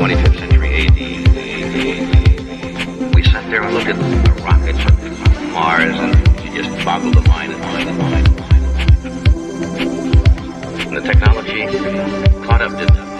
25th century AD. We sat there and looked at the rockets from Mars, and you just boggled the mind and mind and mind. And the technology caught up, didn't it?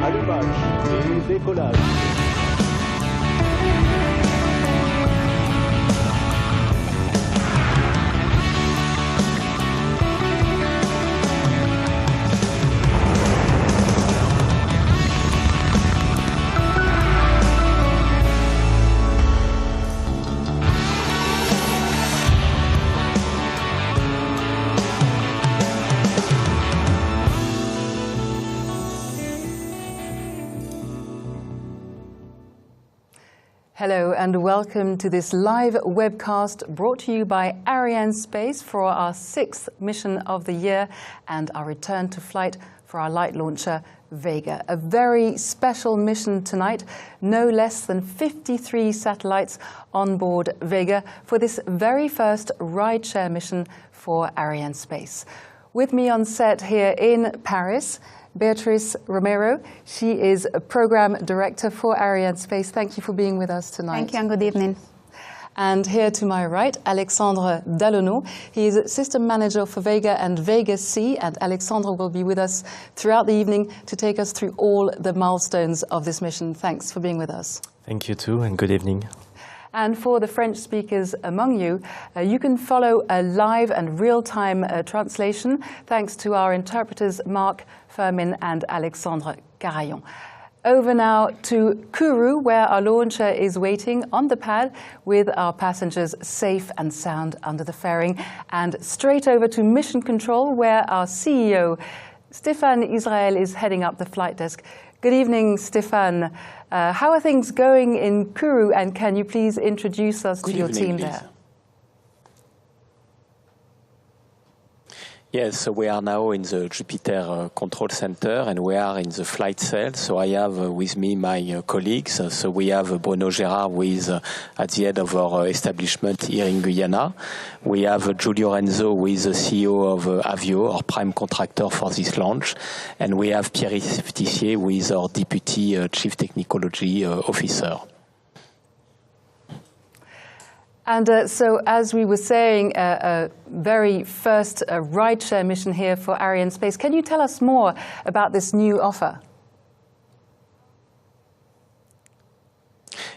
Allumage et décollage. Hello and welcome to this live webcast brought to you by ArianeSpace for our 6th mission of the year and our return to flight for our light launcher Vega. A very special mission tonight, no less than 53 satellites on board Vega for this very first rideshare mission for ArianeSpace. With me on set here in Paris, Beatrice Romero. She is a Program Director for ArianeSpace. Thank you for being with us tonight. Thank you and good evening. And here to my right, Alexandre Dallonneau. He is System Manager for Vega and Vega C, and Alexandre will be with us throughout the evening to take us through all the milestones of this mission. Thanks for being with us. Thank you too, and good evening. And for the French speakers among you, you can follow a live and real-time translation thanks to our interpreters Marc Fermin and Alexandre Carayon. Over now to Kourou, where our launcher is waiting on the pad with our passengers safe and sound under the fairing. And straight over to Mission Control, where our CEO, Stéphane Israël, is heading up the flight desk. Good evening, Stéphane. How are things going in Kourou, and can you please introduce us to your team there? Yes, so we are now in the Jupiter Control Center and we are in the flight cell. So I have with me my colleagues. So we have Bruno Gérard, who is at the head of our establishment here in Guyana. We have Giulio Renzo, who is the CEO of AVUM, our prime contractor for this launch. And we have Pierre Tissier, who is our Deputy Chief Technology Officer. And so, as we were saying, a very first rideshare mission here for ArianeSpace. Can you tell us more about this new offer?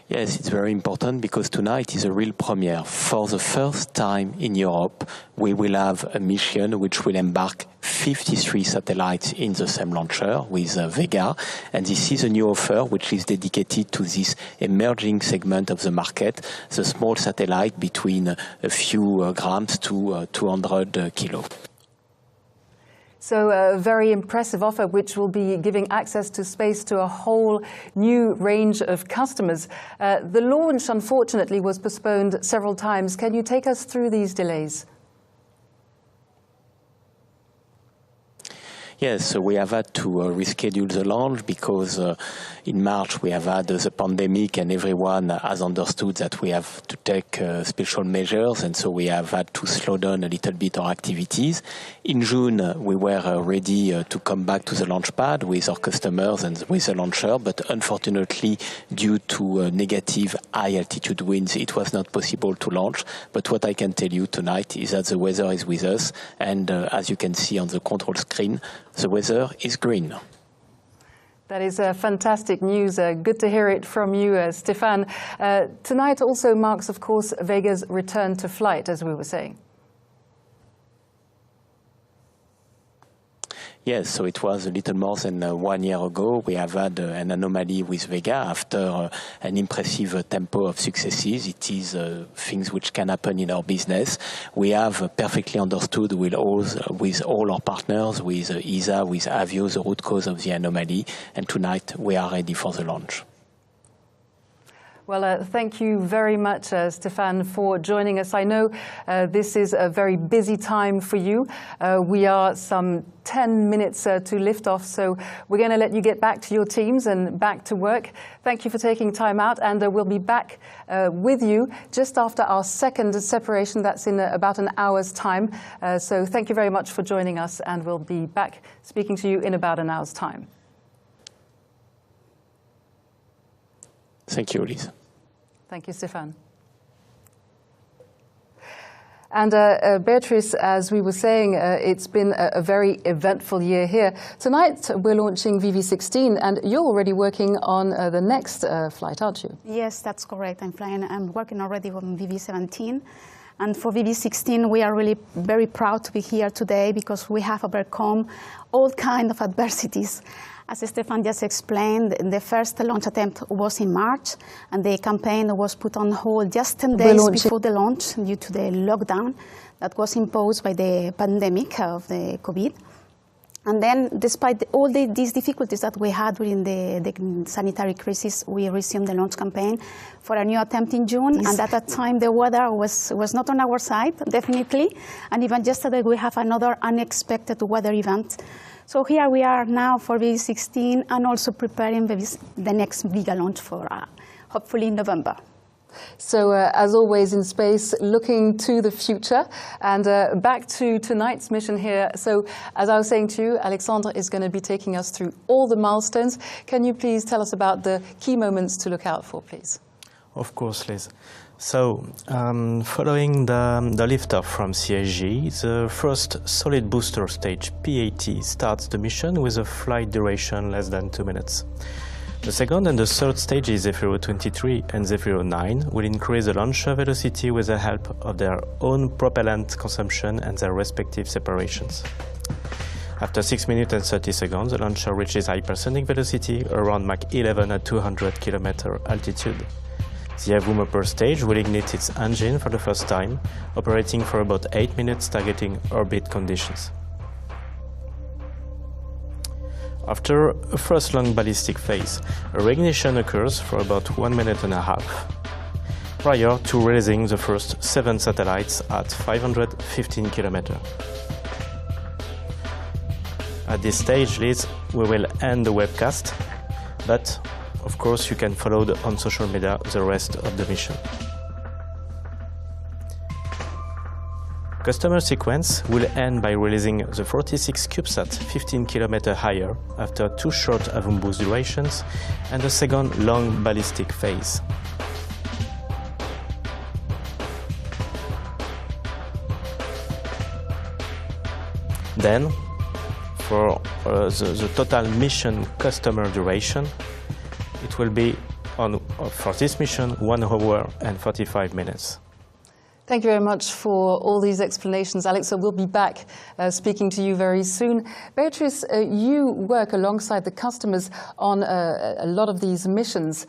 Yes, it's very important because tonight is a real premiere. For the first time in Europe, we will have a mission which will embark 53 satellites in the same launcher with Vega. And this is a new offer which is dedicated to this emerging segment of the market, the small satellite between a few grams to 200 kilos. So a very impressive offer which will be giving access to space to a whole new range of customers. The launch, unfortunately, was postponed several times. Can you take us through these delays? Yes, so we have had to reschedule the launch because in March we have had the pandemic and everyone has understood that we have to take special measures, and so we have had to slow down a little bit our activities. In June we were ready to come back to the launch pad with our customers and with the launcher, but unfortunately due to negative high altitude winds it was not possible to launch. But what I can tell you tonight is that the weather is with us, and as you can see on the control screen, the weather is green. That is fantastic news. Good to hear it from you, Stéphane. Tonight also marks, of course, Vega's return to flight, as we were saying. Yes, so it was a little more than 1 year ago. We have had an anomaly with Vega after an impressive tempo of successes. It is things which can happen in our business. We have perfectly understood with all our partners, with ESA, with AVUM, the root cause of the anomaly, and tonight we are ready for the launch. Well, thank you very much, Stéphane, for joining us. I know this is a very busy time for you. We are some 10 minutes to lift off, so we're going to let you get back to your teams and back to work. Thank you for taking time out, and we'll be back with you just after our second separation. That's in about an hour's time. So thank you very much for joining us, and we'll be back speaking to you in about an hour's time. Thank you, Elise. Thank you, Stéphane. And Beatrice, as we were saying, it's been a very eventful year here. Tonight we're launching VV16, and you're already working on the next flight, aren't you? Yes, that's correct. I'm working already on VV17. And for VV16, we are really very proud to be here today because we have overcome all kinds of adversities. As Stefan just explained, the first launch attempt was in March, and the campaign was put on hold just 10 days before the launch due to the lockdown that was imposed by the pandemic of the COVID. And then, despite all these difficulties that we had during the sanitary crisis, we resumed the launch campaign for a new attempt in June. Yes. And at that time, the weather was not on our side, definitely. And even yesterday, we have another unexpected weather event. So here we are now for VV16 and also preparing the next Vega launch for hopefully in November. So as always in space, looking to the future, and back to tonight's mission here. So as I was saying to you, Alexandre is going to be taking us through all the milestones. Can you please tell us about the key moments to look out for, please? Of course, Liz. So, following the liftoff from CSG, the first solid booster stage, PAT, starts the mission with a flight duration less than 2 minutes. The second and the third stages, Zefiro 23 and Zefiro 9, will increase the launcher velocity with the help of their own propellant consumption and their respective separations. After 6 minutes and 30 seconds, the launcher reaches hypersonic velocity around Mach 11 at 200 km altitude. The AVUM upper stage will ignite its engine for the first time, operating for about 8 minutes, targeting orbit conditions. After a first long ballistic phase, a reignition occurs for about 1.5 minutes, prior to releasing the first 7 satellites at 515 km. At this stage, Liz, we will end the webcast, but of course, you can follow on social media the rest of the mission. Customer sequence will end by releasing the 46 CubeSat 15 km higher after 2 short AVUM boost durations and a second long ballistic phase. Then, for the total mission customer duration, it will be for this mission 1 hour and 45 minutes. Thank you very much for all these explanations, Alex. So we'll be back speaking to you very soon. Beatrice, you work alongside the customers on a lot of these missions.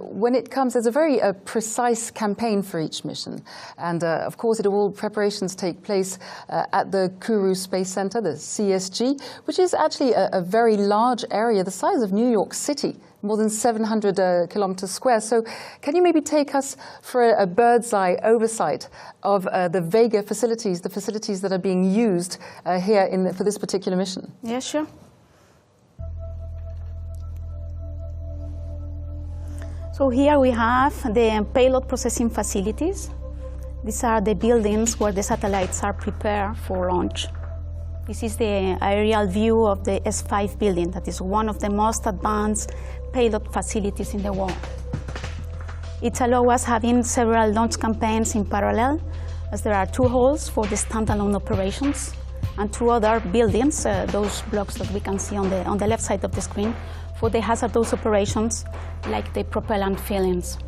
When it comes, there's a very precise campaign for each mission. And of course, all preparations take place at the Kourou Space Center, the CSG, which is actually a very large area, the size of New York City. More than 700 kilometers square. So can you maybe take us for a bird's eye oversight of the Vega facilities, the facilities that are being used here for this particular mission? Yeah, sure. So here we have the payload processing facilities. These are the buildings where the satellites are prepared for launch. This is the aerial view of the S5 building. That is one of the most advanced payload facilities in the world. It allows us having several launch campaigns in parallel, as there are 2 halls for the standalone operations and 2 other buildings, those blocks that we can see on the left side of the screen, for the hazardous operations like the propellant fillings.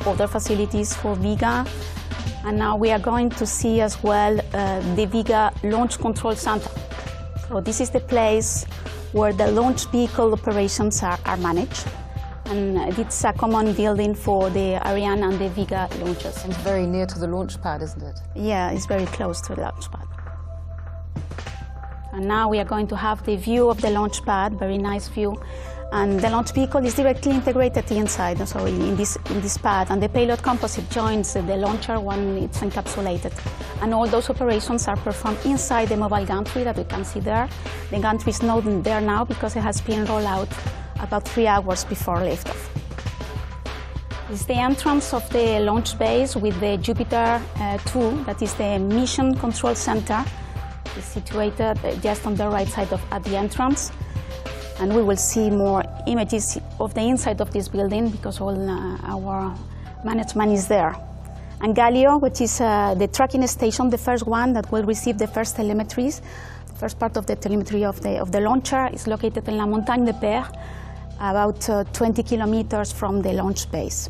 Other facilities for Vega, and now we are going to see as well the Vega Launch Control Center. So this is the place where the launch vehicle operations are managed, and it's a common building for the Ariane and the Vega launches. And very near to the launch pad, isn't it? Yeah, it's very close to the launch pad. And now we are going to have the view of the launch pad, very nice view. And the launch vehicle is directly integrated inside, so in this pad, and the payload composite joins the launcher when it's encapsulated. And all those operations are performed inside the mobile gantry that we can see there. The gantry is not there now because it has been rolled out about 3 hours before liftoff. This is the entrance of the launch base with the Jupiter 2, that is the Mission Control Center. It's situated just on the right side at the entrance. And we will see more images of the inside of this building because all our management is there. And Galileo, which is the tracking station, the first one that will receive the first telemetries. The first part of the telemetry of the launcher is located in La Montagne de Père, about 20 kilometers from the launch base.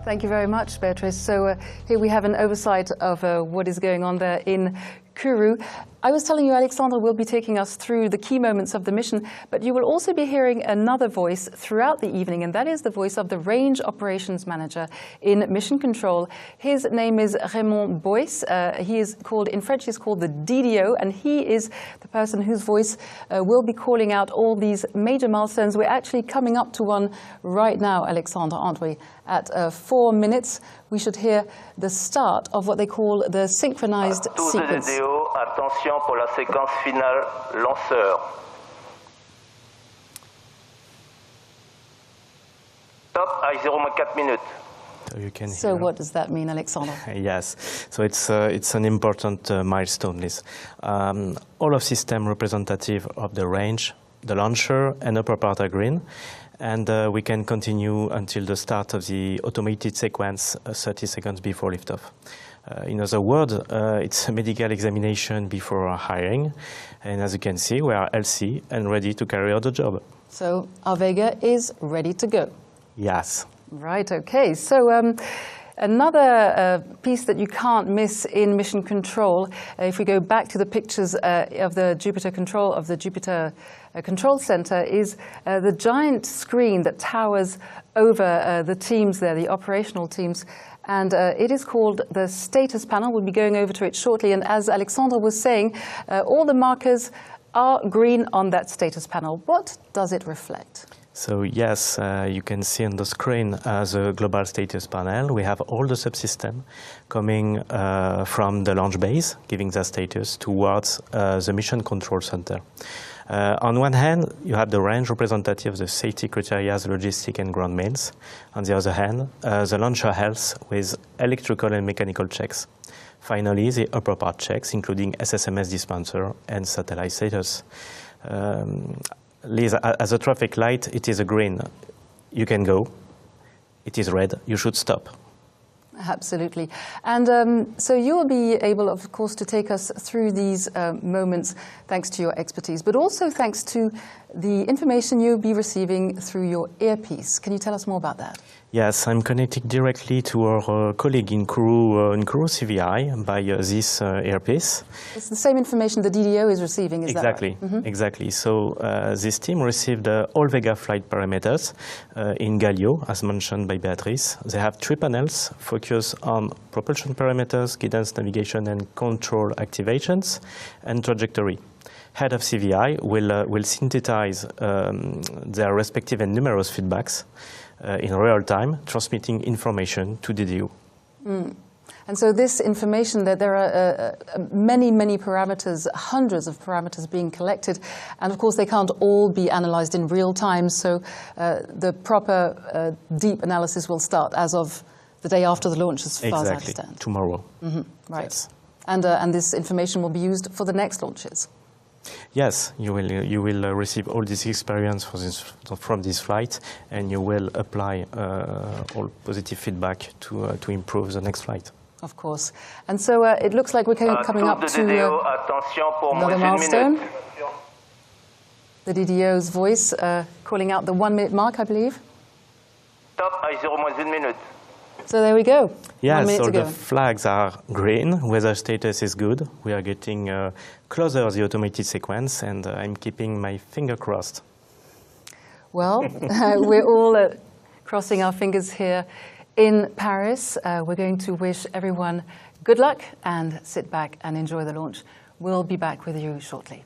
Thank you very much, Beatrice. So here we have an oversight of what is going on there in Kourou. I was telling you, Alexandra will be taking us through the key moments of the mission, but you will also be hearing another voice throughout the evening, and that is the voice of the Range Operations Manager in Mission Control. His name is Raymond Boyce. He is called, in French, he's called the DDO, and he is the person whose voice will be calling out all these major milestones. We're actually coming up to one right now, Alexandra, aren't we? At 4 minutes, we should hear the start of what they call the synchronized sequence. Attention pour la séquence finale lanceur. Top à 0-4 minutes. So what does that mean, Alexandra? Yes, so it's an important milestone, Liz. All of system representative of the range, the launcher and upper part are green, and we can continue until the start of the automated sequence 30 seconds before liftoff. In other words, it's a medical examination before hiring, and as you can see, we are healthy and ready to carry out the job. So our Vega is ready to go. Yes. Right, okay. So another piece that you can't miss in Mission Control, if we go back to the pictures of the Jupiter Control Center, is the giant screen that towers over the teams there, the operational teams. And it is called the status panel. We'll be going over to it shortly. And as Alexandra was saying, all the markers are green on that status panel. What does it reflect? So yes, you can see on the screen as a global status panel. We have all the subsystems coming from the launch base, giving their status towards the Mission Control Center. On one hand, you have the range representative of the safety criteria, logistic and ground mails. On the other hand, the launcher health with electrical and mechanical checks. Finally, the upper part checks, including SSMS dispenser and satellite status. Liz, as a traffic light, it is a green. You can go. It is red. You should stop. Absolutely. And so you will be able, of course, to take us through these moments thanks to your expertise, but also thanks to the information you'll be receiving through your earpiece. Can you tell us more about that? Yes, I'm connected directly to our colleague in Kourou CVI by this earpiece. It's the same information the DDO is receiving, is exactly, that right? Mm-hmm. Exactly. So this team received all Vega flight parameters in Galileo, as mentioned by Beatrice. They have 3 panels focused on propulsion parameters, guidance, navigation, and control activations, and trajectory. Head of CVI will synthesize their respective and numerous feedbacks in real time, transmitting information to DDO. Mm. And so this information, that there are many, many parameters, hundreds of parameters being collected, and of course they can't all be analyzed in real time, so the proper deep analysis will start as of the day after the launch, as far as I understand. Tomorrow. Mm-hmm. Right. Yes. And this information will be used for the next launches. Yes, you will receive all this experience from this flight, and you will apply all positive feedback to improve the next flight. Of course. And so it looks like we're coming up to another milestone. The DDO's voice calling out the 1 minute mark, I believe. Top à 0-1 minute. So there we go. Yes, so the flags are green. Weather status is good. We are getting closer to the automated sequence, and I'm keeping my finger crossed. Well, we're all crossing our fingers here in Paris. We're going to wish everyone good luck and sit back and enjoy the launch. We'll be back with you shortly.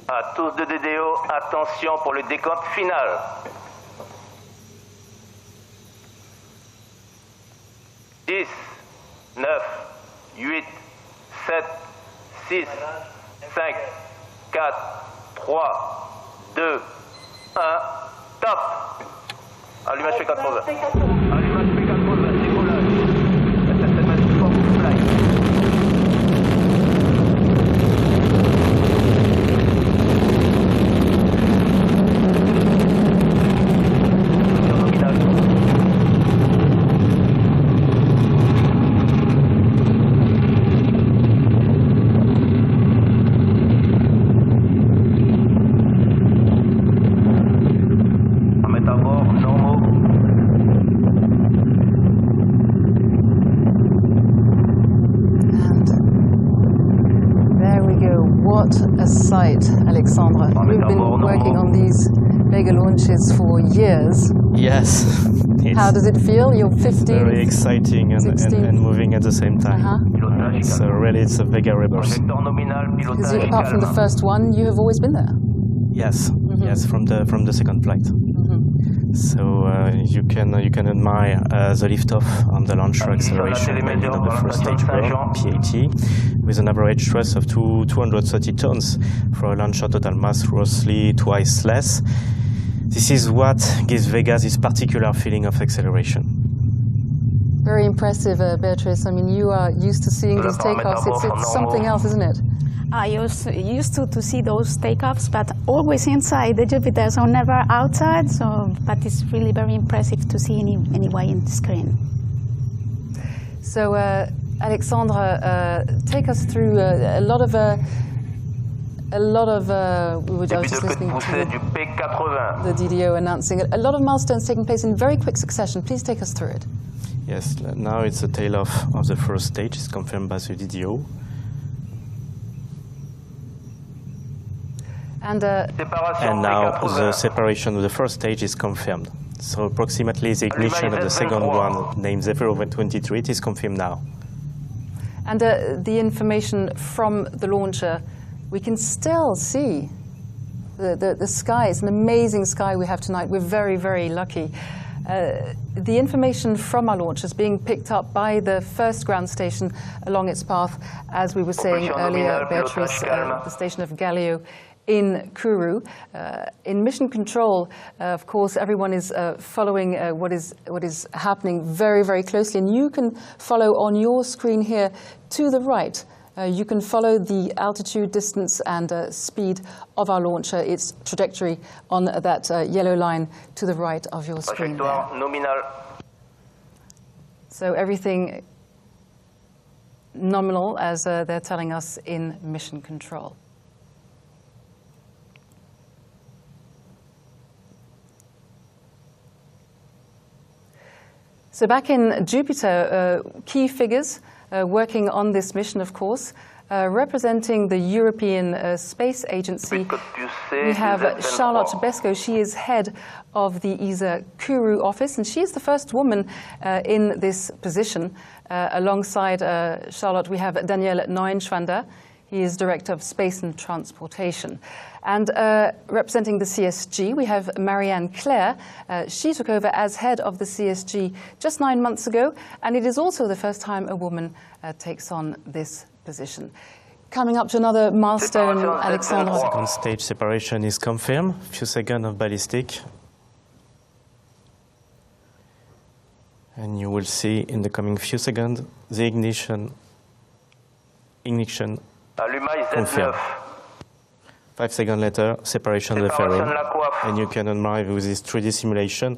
À tous de DDO, attention pour le décompte final. 10, 9, 8, 7, 6, 5, 4, 3, 2, 1, top. Allumage P80. Allumage P80, décollage. SSMS for flight. Alexandre, you've been working on these Vega launches for years. Yes. How does it feel? You're 15. Very exciting and moving at the same time. So really, it's a Vega rebirth. Because apart from the first one, you have always been there. Yes, yes, from the second flight. So you can admire the liftoff on the launcher acceleration mainly on the first stage burn, PAT, with an average thrust of 230 tons for a launcher total mass roughly twice less. This is what gives Vega this particular feeling of acceleration. Very impressive, Beatrice. I mean, you are used to seeing these takeoffs. It's something else, isn't it? I used to see those takeoffs, but always inside the Jupiter, so never outside. But it's really very impressive to see anyway in the screen. So, Alexandre, take us through a lot of. I was just listening to the DDO announcing a lot of milestones taking place in very quick succession. Please take us through it. Yes, now it's the tail off of the first stage. It's confirmed by the DDO. And now the separation of the first stage is confirmed. So approximately the ignition of the second one, named AVUM, it is confirmed now. And the information from the launcher, we can still see the sky. It's an amazing sky we have tonight. We're very, very lucky. The information from our launch is being picked up by the first ground station along its path, as we were saying earlier, Beatrice, the station of Galileo in Kourou. In mission control, of course, everyone is following what is happening very, very closely. And you can follow on your screen here to the right. You can follow the altitude, distance, and speed of our launcher, its trajectory on that yellow line to the right of your screen there. So everything nominal, as they're telling us in mission control. So back in Jupiter, key figures working on this mission, of course, representing the European Space Agency. We have Charlotte Besco. She is head of the ESA Kourou office, and she is the first woman in this position. Alongside Charlotte, we have Daniel Neuenschwander. He is Director of Space and Transportation. And representing the CSG, we have Marianne Claire. She took over as head of the CSG just 9 months ago, and it is also the first time a woman takes on this position. Coming up to another milestone, Alexandre. Second stage separation is confirmed. Few seconds of ballistic. And you will see in the coming few seconds the ignition confirmed. 5 seconds later, separation of the fairing. And you can admire with this 3D simulation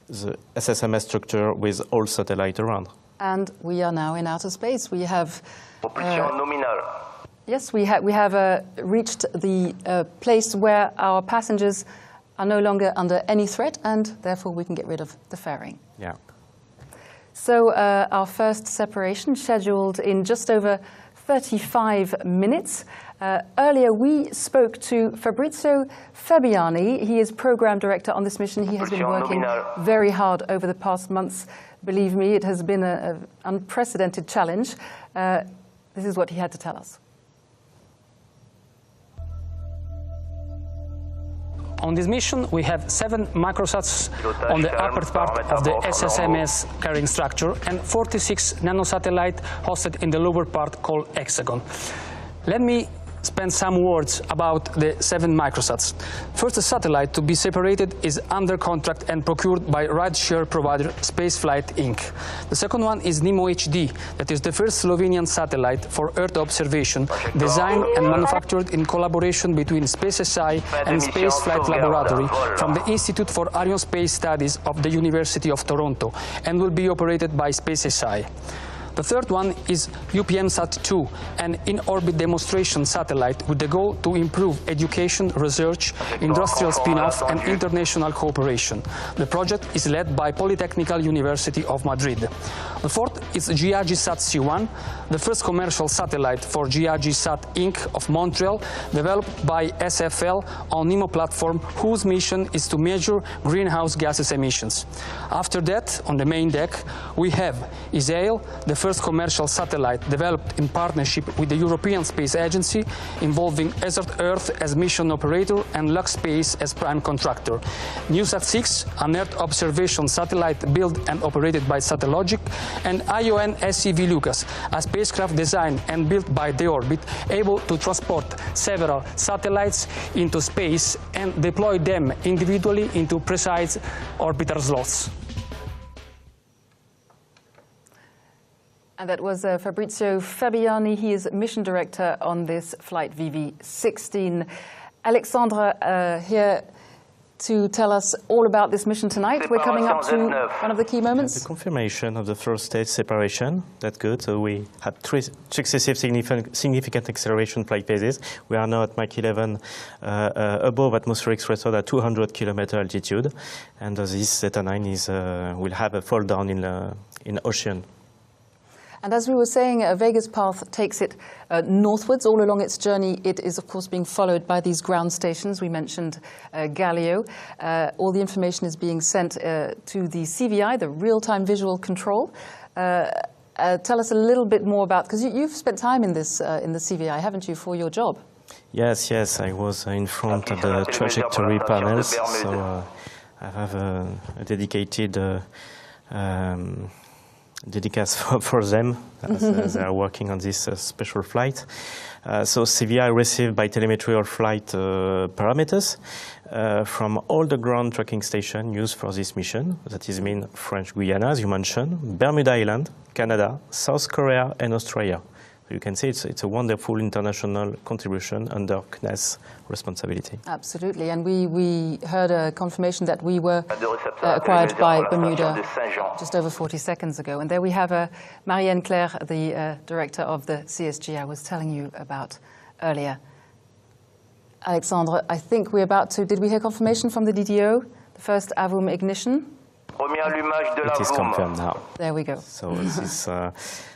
the SSMS structure with all satellites around. And we are now in outer space. We have yes, we have reached the place where our passengers are no longer under any threat, and therefore we can get rid of the fairing. Yeah. So our first separation scheduled in just over 35 minutes. Earlier, we spoke to Fabrizio Fabiani. He is program director on this mission. He has been working very hard over the past months. Believe me, it has been an unprecedented challenge. This is what he had to tell us. On this mission, we have 7 microsats on the upper part of the SSMS carrying structure and 46 nanosatellites hosted in the lower part called Hexagon. Let me spend some words about the 7 microsats. First satellite to be separated is under contract and procured by rideshare provider Spaceflight Inc. The second one is Nemo HD, that is the first Slovenian satellite for Earth observation, designed and manufactured in collaboration between SpaceSI and Spaceflight Laboratory from the Institute for ArianeSpace Studies of the University of Toronto, and will be operated by SpaceSI. The third one is UPMSat-2, an in-orbit demonstration satellite with the goal to improve education, research, industrial spin-off and international cooperation. The project is led by Polytechnical University of Madrid. The fourth is GRGSat-C1, the first commercial satellite for GRGSat Inc. of Montreal, developed by SFL on NEMO platform, whose mission is to measure greenhouse gases emissions. After that, on the main deck, we have ISAIL, the first commercial satellite developed in partnership with the European Space Agency, involving Desert Earth as mission operator and LuxSpace as prime contractor. NewSat-6, an Earth observation satellite built and operated by Satellogic, and ION SCV Lucas, a spacecraft designed and built by Deorbit, able to transport several satellites into space and deploy them individually into precise orbiter slots. And that was Fabrizio Fabiani. He is mission director on this flight VV16. Alexandra here to tell us all about this mission tonight. We're coming up to one of the key moments. The confirmation of the first stage separation. That's good. So we had 3 successive significant acceleration flight phases. We are now at Mach 11 above atmospheric threshold at 200 km altitude. And this Zeta 9 will have a fall down in ocean. And as we were saying, Vega's path takes it northwards. All along its journey, it is, of course, being followed by these ground stations. We mentioned Galileo. All the information is being sent to the CVI, the real-time visual control. Tell us a little bit more about, because you've spent time in this in the CVI, haven't you, for your job? Yes, I was in front of the trajectory panels, so I have a dedicated dedicas for them as they are working on this special flight. So CVI received by telemetry all flight parameters from all the ground tracking stations used for this mission. That is mean French Guiana, as you mentioned, Bermuda Island, Canada, South Korea, and Australia. So you can see it's a wonderful international contribution under CNES responsibility. Absolutely, and we heard a confirmation that we were acquired by Bermuda just over 40 seconds ago. And there we have Marianne Claire, the director of the CSG I was telling you about earlier. Alexandre, I think we're about to, did we hear confirmation from the DDO, the first AVUM ignition? It is confirmed now. There we go. So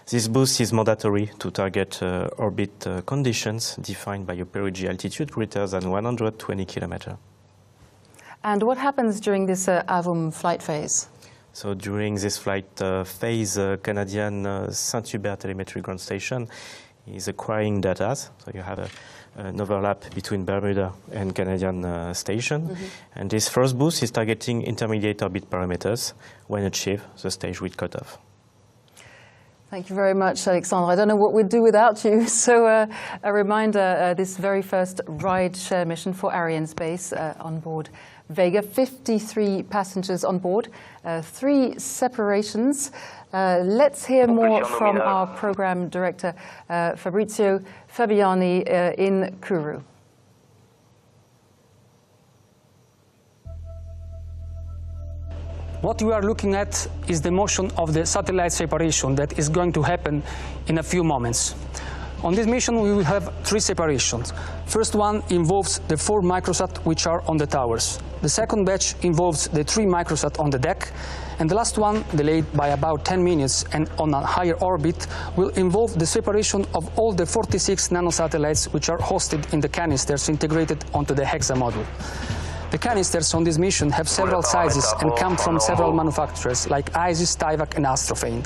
this boost is mandatory to target orbit conditions defined by a perigee altitude greater than 120 kilometers. And what happens during this AVUM flight phase? So during this flight phase, Canadian Saint-Hubert telemetry ground station is acquiring data. So you have an overlap between Bermuda and Canadian station. And this first boost is targeting intermediate orbit parameters. When achieved, the stage will cut off. Thank you very much, Alexandre. I don't know what we'd do without you. So a reminder, this very first ride-share mission for ArianeSpace on board Vega, 53 passengers on board, 3 separations. Let's hear more from our program director, Fabrizio Fabiani, in Kourou. What we are looking at is the motion of the satellite separation that is going to happen in a few moments. On this mission, we will have 3 separations. First one involves the 4 microsat which are on the towers. The second batch involves the 3 microsat on the deck. And the last one, delayed by about 10 minutes and on a higher orbit, will involve the separation of all the 46 nanosatellites which are hosted in the canisters integrated onto the Hexa module. The canisters on this mission have several sizes and come from several manufacturers like ISIS, Tyvak and Astrophane.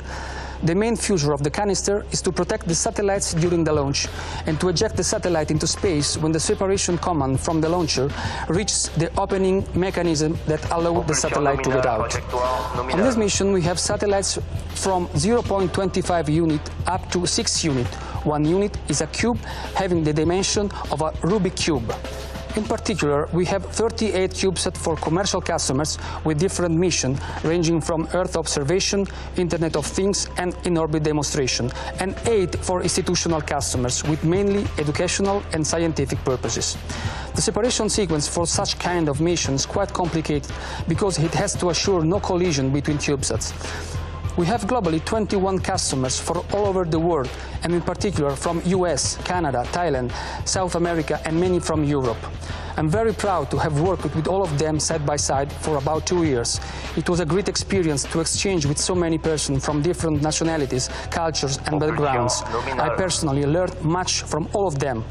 The main feature of the canister is to protect the satellites during the launch and to eject the satellite into space when the separation command from the launcher reaches the opening mechanism that allows the satellite to get out. On this mission, we have satellites from 0.25 unit up to 6 unit, One unit is a cube having the dimension of a Rubik cube. In particular, we have 38 CubeSats for commercial customers with different missions, ranging from Earth observation, Internet of Things, and in-orbit demonstration, and 8 for institutional customers with mainly educational and scientific purposes. The separation sequence for such kind of mission is quite complicated because it has to assure no collision between CubeSats. We have globally 21 customers for all over the world, and in particular from US, Canada, Thailand, South America, and many from Europe. I'm very proud to have worked with all of them side by side for about 2 years. It was a great experience to exchange with so many persons from different nationalities, cultures, and backgrounds. I personally learned much from all of them.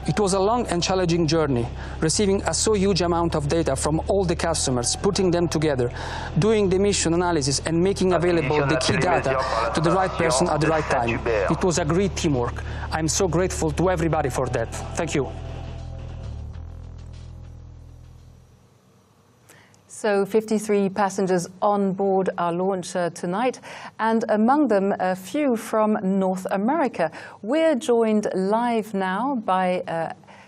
It was a long and challenging journey, receiving a so huge amount of data from all the customers, putting them together, doing the mission analysis and making available the key data to the right person at the right time. It was a great teamwork. I'm so grateful to everybody for that. Thank you. So 53 passengers on board our launcher tonight, and among them a few from North America. We're joined live now by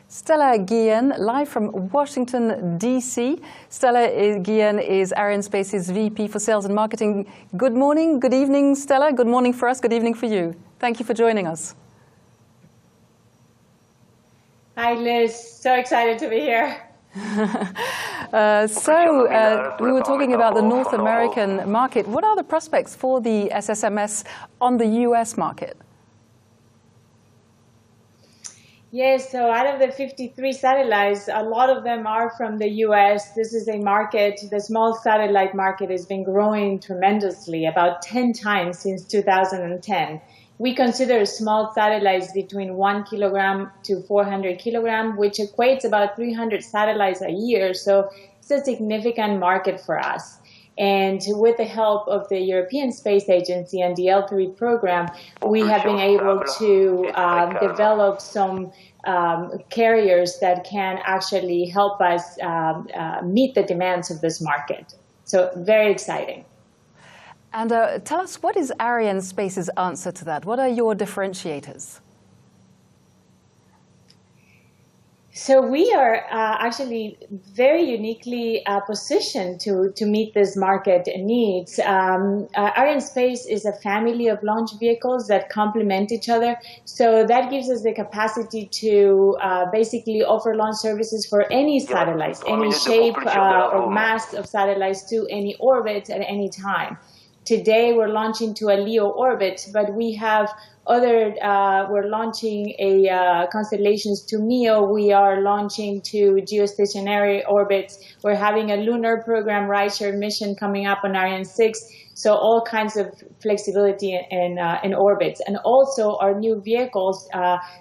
Stella Guillen, live from Washington, D.C. Stella Guillen is ArianeSpace's VP for Sales and Marketing. Good morning, good evening, Stella. Good morning for us, good evening for you. Thank you for joining us. Hi, Liz. So excited to be here. We were talking about the North American market. What are the prospects for the SSMS on the US market? Yes, so out of the 53 satellites, a lot of them are from the US. This is a market, the small satellite market has been growing tremendously, about 10 times since 2010. We consider small satellites between 1 kilogram to 400 kilogram, which equates about 300 satellites a year. So it's a significant market for us. And with the help of the European Space Agency and the L3 program, we have been able to develop some carriers that can actually help us meet the demands of this market. So very exciting. And tell us, what is ArianeSpace's answer to that? What are your differentiators? So we are actually very uniquely positioned to meet this market needs. ArianeSpace is a family of launch vehicles that complement each other. So that gives us the capacity to basically offer launch services for any satellites, any shape or mass of satellites to any orbit at any time. Today, we're launching to a LEO orbit, but we have other, we're launching constellations to MEO. We are launching to geostationary orbits. We're having a lunar program rideshare mission coming up on Ariane 6. So all kinds of flexibility in orbits. And also our new vehicles,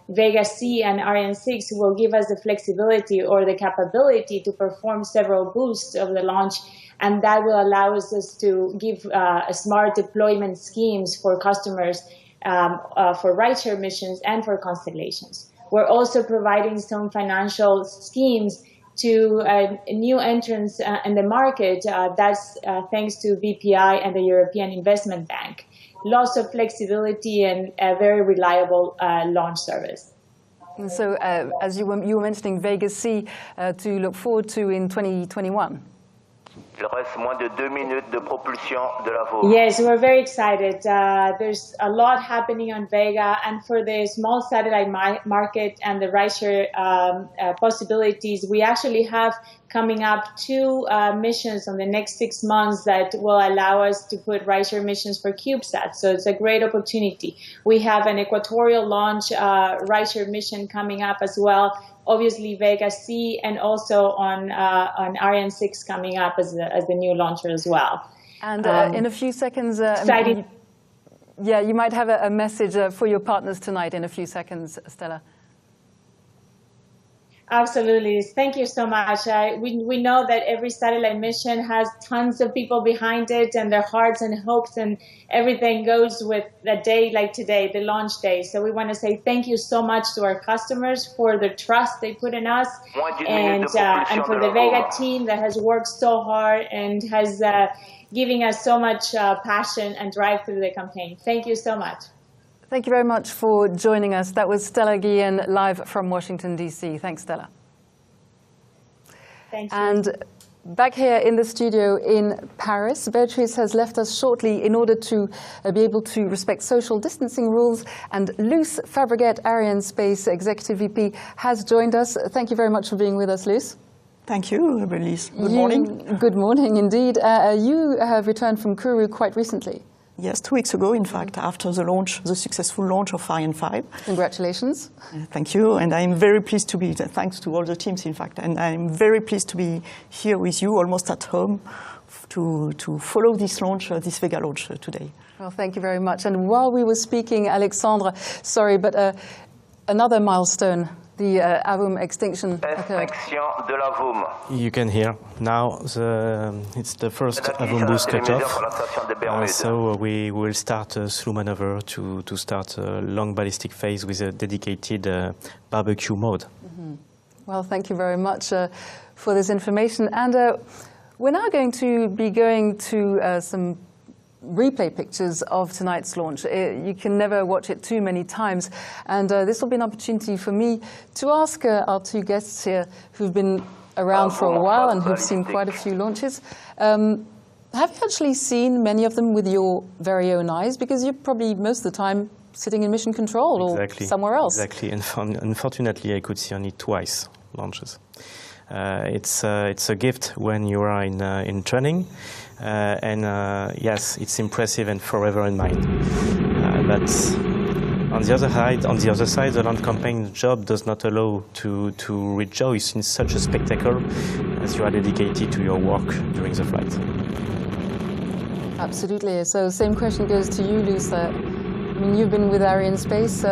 Vega C and Ariane 6, will give us the flexibility or the capability to perform several boosts of the launch. And that will allow us to give smart deployment schemes for customers for rideshare missions and for constellations. We're also providing some financial schemes to new entrants in the market. That's thanks to BPI and the European Investment Bank. Lots of flexibility and a very reliable launch service. And so as you were mentioning Vega C to look forward to in 2021. Il reste moins de 2 minutes de propulsion de la AVUM. Yes, we're very excited. There's a lot happening on Vega, and for the small satellite market and the rideshare possibilities, we actually have coming up 2 missions on the next 6 months that will allow us to put rideshare missions for CubeSats. So it's a great opportunity. We have an equatorial launch rideshare mission coming up as well. Obviously Vega C, and also on Ariane 6 coming up as the new launcher as well. And in a few seconds, exciting. Yeah, you might have a message for your partners tonight in a few seconds, Stella. Absolutely. Thank you so much. We know that every satellite mission has tons of people behind it, and their hearts and hopes and everything goes with a day like today, the launch day. So we want to say thank you so much to our customers for the trust they put in us, and for the Vega team that has worked so hard and has giving us so much passion and drive through the campaign. Thank you so much. Thank you very much for joining us. That was Stella Guillen live from Washington, D.C. Thanks, Stella. Thank you. And back here in the studio in Paris, Beatrice has left us shortly in order to be able to respect social distancing rules. And Luce Fabregat, ArianeSpace Executive VP, has joined us. Thank you very much for being with us, Luce. Thank you, Elise. Good morning. Good morning, indeed. You have returned from Kourou quite recently. Yes, 2 weeks ago, in fact, after the launch, the successful launch of Ariane 5. Congratulations. Thank you, and I'm very pleased to be, thanks to all the teams, in fact, and I'm very pleased to be here with you, almost at home, to follow this launch, this Vega launch today. Well, thank you very much. And while we were speaking, Alexandre, sorry, but another milestone, the AVUM extinction occurred. Extinction de l'AVUM. You can hear now it's the first AVUM boost cutoff. So we will start a slow maneuver to start a long ballistic phase with a dedicated barbecue mode. Mm-hmm. Well, thank you very much for this information. And we're now going to be going to some replay pictures of tonight's launch. You can never watch it too many times, and this will be an opportunity for me to ask our two guests here who've been around for a while and who've seen quite a few launches. Have you actually seen many of them with your very own eyes? Because you're probably most of the time sitting in mission control or somewhere else. Exactly. Unfortunately, I could see only twice launches. It's a gift when you are in training. Yes, it's impressive and forever in mind. But on the other side, the launch campaign job does not allow to rejoice in such a spectacle as you are dedicated to your work during the flight. Absolutely. So, same question goes to you, Luce. I mean, you've been with ArianeSpace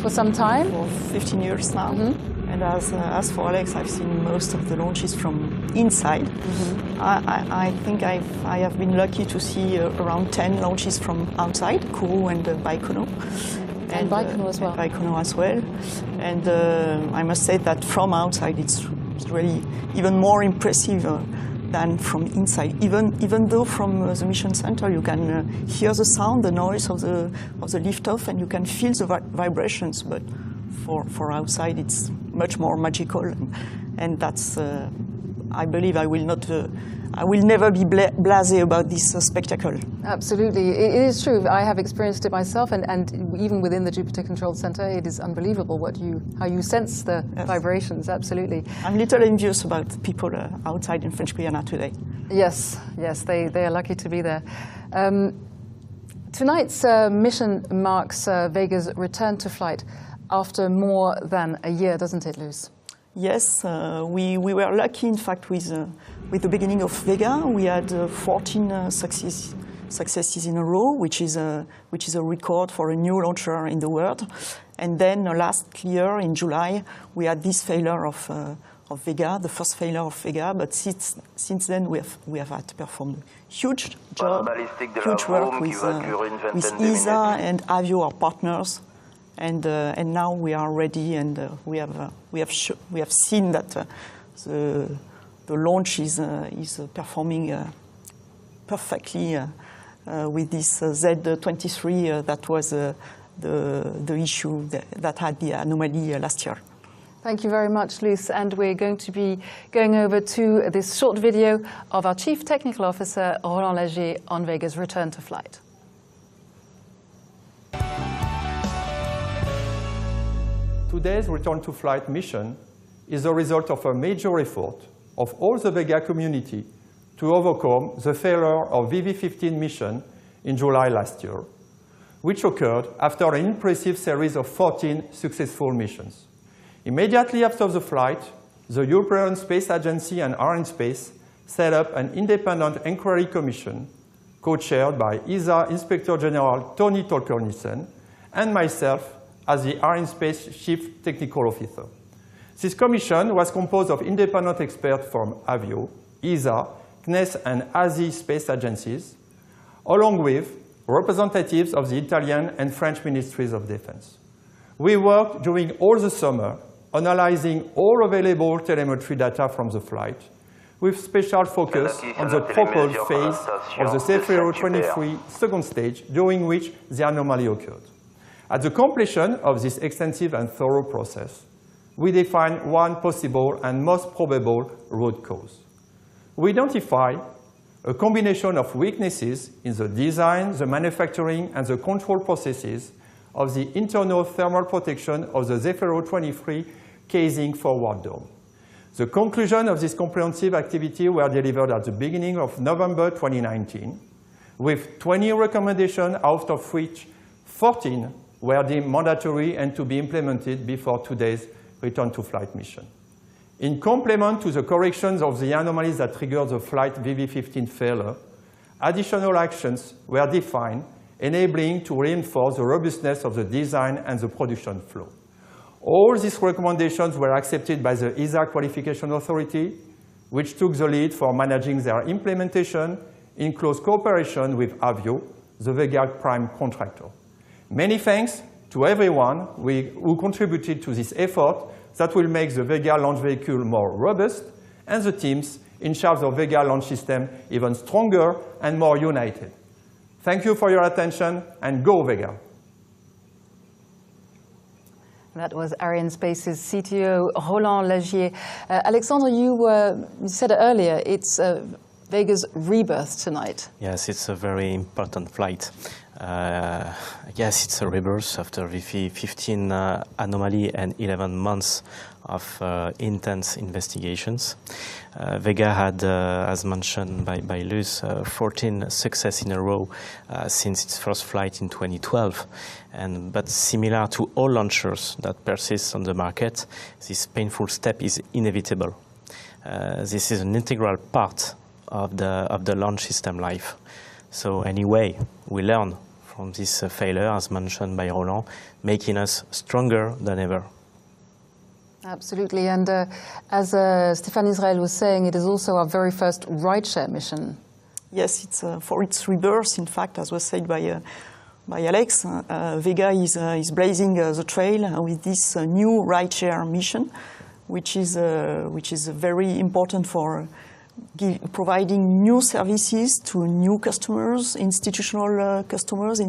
for some time. For 15 years now. Mm-hmm. And as for Alex, I've seen most of the launches from inside. Mm-hmm. I think I have been lucky to see around 10 launches from outside, Kourou and Baikonur. And Baikonur as well. And Baikonur as well. And I must say that from outside, it's really even more impressive than from inside. Even though from the mission center, you can hear the sound, the noise of the liftoff, and you can feel the vibrations. But for outside, it's much more magical, and that's. I believe I will never be blasé about this spectacle. Absolutely, it is true. I have experienced it myself, and even within the Jupiter Control Center, it is unbelievable how you sense the vibrations. Absolutely. I'm a little envious about people outside in French Guiana today. Yes, they are lucky to be there. Tonight's mission marks Vega's return to flight after more than a year, doesn't it, Luce? Yes, we were lucky, in fact, with the beginning of Vega. We had 14 successes in a row, which is a record for a new launcher in the world. And then last year, in July, we had this failure of Vega, the first failure of Vega. But since then, we have had to perform a huge job, huge work with ESA and AVUM, our partners. And now we are ready, and we have seen that the launch is performing perfectly with this Z23 that was the issue that had the anomaly last year. Thank you very much, Luce. And we're going to be going over to this short video of our Chief Technical Officer, Roland Lagier, on Vega's return to flight. Today's return to flight mission is the result of a major effort of all the Vega community to overcome the failure of VV15 mission in July last year, which occurred after an impressive series of 14 successful missions. Immediately after the flight, the European Space Agency and ArianeSpace set up an independent inquiry commission co-chaired by ESA Inspector General Tony Tolker-Nielsen and myself as the ArianeSpace Chief Technical Officer. This commission was composed of independent experts from AVUM, ESA, CNES and ASI space agencies, along with representatives of the Italian and French Ministries of Defense. We worked during all the summer analyzing all available telemetry data from the flight, with special focus on the propelled phase of the Zefiro-23 second stage, during which the anomaly occurred. At the completion of this extensive and thorough process, we define one possible and most probable root cause. We identify a combination of weaknesses in the design, the manufacturing, and the control processes of the internal thermal protection of the Zefiro-23 casing forward dome. The conclusion of this comprehensive activity were delivered at the beginning of November 2019, with 20 recommendations, out of which 14 were deemed mandatory and to be implemented before today's return to flight mission. In complement to the corrections of the anomalies that triggered the flight VV15 failure, additional actions were defined, enabling to reinforce the robustness of the design and the production flow. All these recommendations were accepted by the ESA Qualification Authority, which took the lead for managing their implementation in close cooperation with AVUM, the Vega prime contractor. Many thanks to everyone who contributed to this effort that will make the Vega launch vehicle more robust and the teams in charge of Vega launch system even stronger and more united. Thank you for your attention, and go Vega! That was ArianeSpace's CTO, Roland Lagier. Alexandre, you said earlier it's Vega's rebirth tonight. Yes, it's a very important flight. Yes, it's a rebirth after VV15 anomaly and 11 months of intense investigations. Vega had, as mentioned by Luz, 14 success in a row since its first flight in 2012. But similar to all launchers that persist on the market, this painful step is inevitable. This is an integral part of the launch system life. So anyway, we learn from this failure, as mentioned by Roland, making us stronger than ever. Absolutely, and as Stéphane Israël was saying, it is also our very first rideshare mission. Yes, it's for its rebirth, in fact, as was said by Alex, Vega is blazing the trail with this new rideshare mission, which is very important for providing new services to new customers, institutional customers,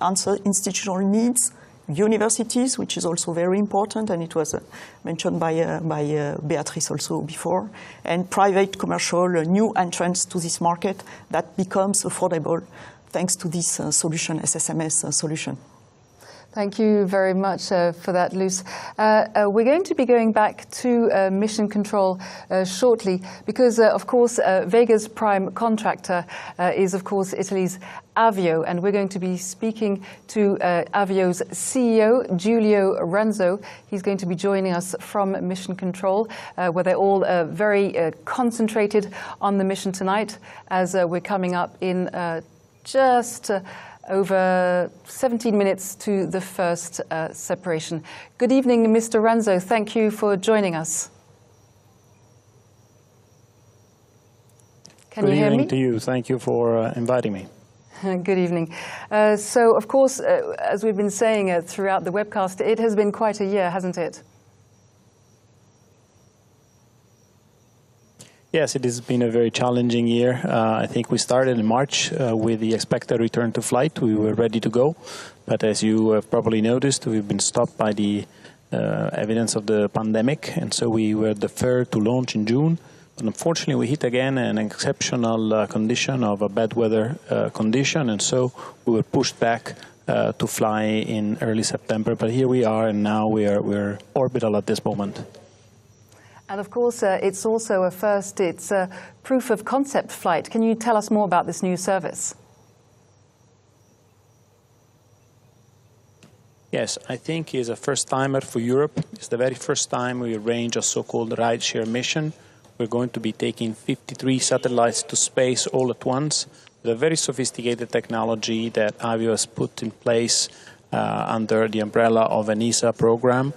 answer institutional needs, universities, which is also very important, and it was mentioned by Beatrice also before, and private commercial new entrants to this market that becomes affordable thanks to this solution, SSMS solution. Thank you very much for that, Luz. We're going to be going back to mission control shortly because, of course, Vega's prime contractor is, of course, Italy's Avio, and we're going to be speaking to Avio's CEO, Giulio Ranzo. He's going to be joining us from mission control, where they're all very concentrated on the mission tonight, as we're coming up in just over 17 minutes to the first separation. Good evening, Mr. Ranzo. Thank you for joining us. Can you hear me? Good evening to you. Thank you for inviting me. Good evening. So, of course, as we've been saying throughout the webcast, it has been quite a year, hasn't it? Yes, it has been a very challenging year. I think we started in March with the expected return to flight. We were ready to go, but as you have probably noticed, we've been stopped by the evidence of the pandemic, and so we were deferred to launch in June. But unfortunately, we hit again an exceptional condition of a bad weather condition, and so we were pushed back to fly in early September. But here we are, and now we're orbital at this moment. And of course, it's also a first, it's a proof of concept flight. Can you tell us more about this new service? Yes, I think it's a first-timer for Europe. It's the very first time we arrange a so-called rideshare mission. We're going to be taking 53 satellites to space all at once with a very sophisticated technology that Avio has put in place under the umbrella of an ESA program.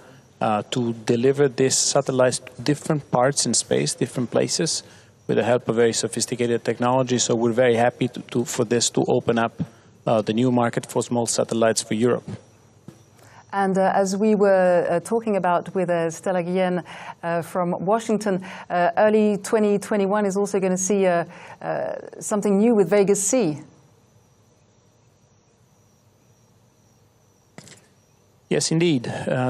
To deliver these satellites to different parts in space, different places, with the help of very sophisticated technology. So we're very happy for this to open up the new market for small satellites for Europe. And as we were talking about with Stella Guillen from Washington, early 2021 is also going to see something new with Vega C. Yes, indeed.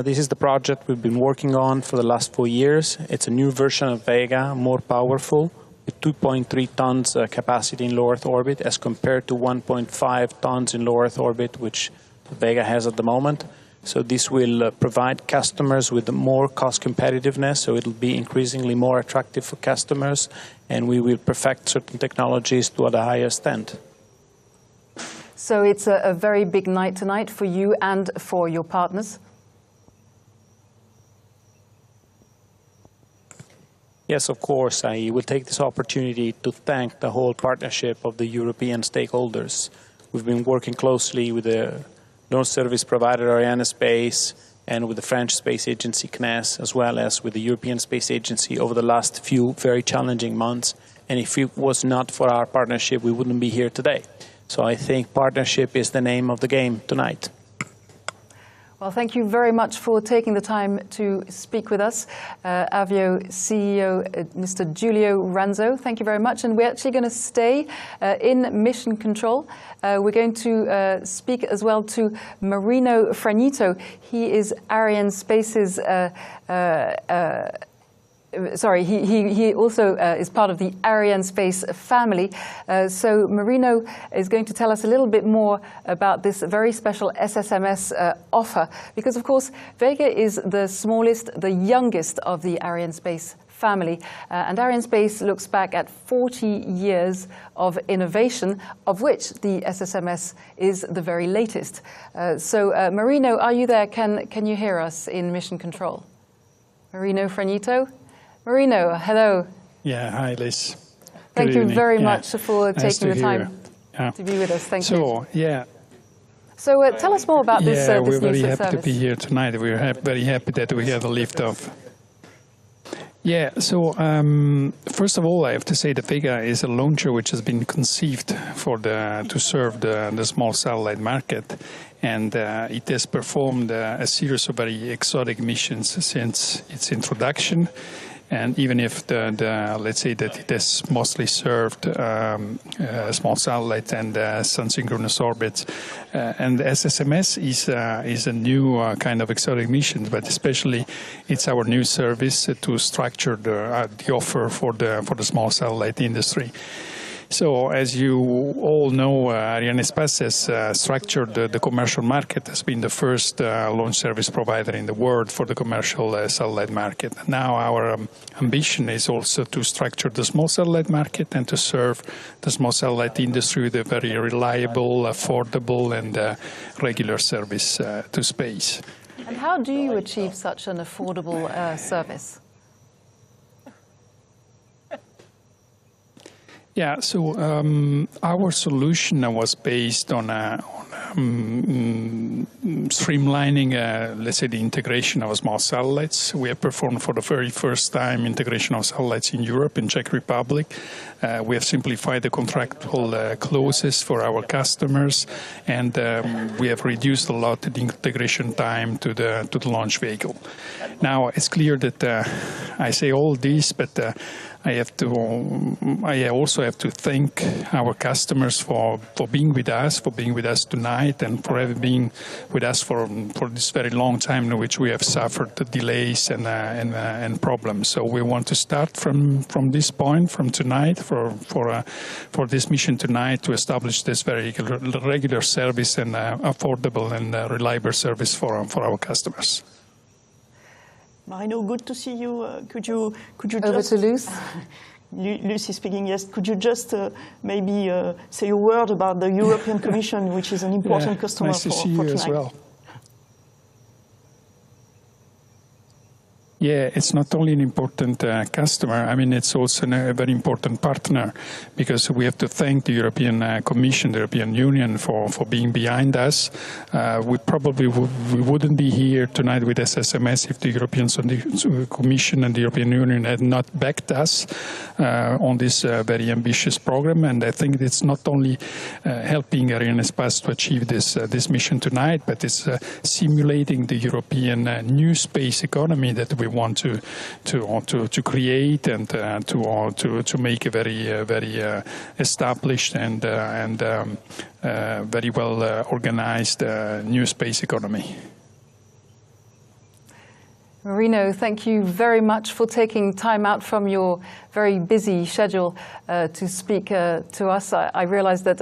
This is the project we've been working on for the last 4 years. It's a new version of Vega, more powerful, with 2.3 tons capacity in low Earth orbit as compared to 1.5 tons in low Earth orbit, which Vega has at the moment. So this will provide customers with more cost competitiveness, so it'll be increasingly more attractive for customers, and we will perfect certain technologies to the highest end. So it's a very big night tonight for you and for your partners? Yes, of course. I will take this opportunity to thank the whole partnership of the European stakeholders. We've been working closely with the launch service provider ArianeSpace and with the French space agency CNES, as well as with the European Space Agency over the last few very challenging months. And if it was not for our partnership, we wouldn't be here today. So I think partnership is the name of the game tonight. Well, thank you very much for taking the time to speak with us. Avio CEO, Mr. Giulio Ranzo, thank you very much. And we're actually going to stay in mission control. We're going to speak as well to Marino Franito. He is ArianeSpace's he also is part of the ArianeSpace family. So Marino is going to tell us a little bit more about this very special SSMS offer, because of course Vega is the smallest, the youngest of the ArianeSpace family, and ArianeSpace looks back at 40 years of innovation, of which the SSMS is the very latest. So Marino, are you there? Can you hear us in mission control? Marino Franito? Marino, hello. Yeah, hi Liz. Thank you very much for taking the time to be with us. Thank you. So, yeah. So tell us more about this we're this very new happy service. to be here tonight. We're very happy that we have a liftoff. Yeah, so first of all, I have to say that Vega is a launcher which has been conceived to serve the small satellite market, and it has performed a series of very exotic missions since its introduction. And even if let's say that it has mostly served small satellites and sun-synchronous orbits, and SSMS is a new kind of exotic mission, but especially it's our new service to structure the offer for the small satellite industry. So, as you all know, ArianeSpace has structured the commercial market, has been the first launch service provider in the world for the commercial satellite market. Now our ambition is also to structure the small satellite market and to serve the small satellite industry with a very reliable, affordable and regular service to space. And how do you achieve such an affordable service? Yeah, so our solution was based on streamlining, let's say, the integration of small satellites. We have performed for the very first time integration of satellites in Europe, in Czech Republic. We have simplified the contractual clauses for our customers, and we have reduced a lot the integration time to the launch vehicle. Now, it's clear that I say all this, but I also have to thank our customers for being with us, tonight, and for having been with us for this very long time in which we have suffered the delays and problems. So we want to start from this point, from tonight, for this mission tonight, to establish this very regular service and affordable and reliable service for our customers. Marino, good to see you. Could you over just... to Luce. Lucy speaking, yes. Could you just maybe say a word about the European Commission, which is an important customer nice to see you tonight. as well. Yeah, it's not only an important customer, I mean, it's also a very important partner, because we have to thank the European Commission, the European Union for being behind us. We probably we wouldn't be here tonight with SSMS if the European Commission and the European Union had not backed us on this very ambitious program. And I think it's not only helping ArianeSpace to achieve this mission tonight, but it's simulating the European new space economy that we want to create and to make a very established and very well organized new space economy. Marino, thank you very much for taking time out from your very busy schedule to speak to us. I realize that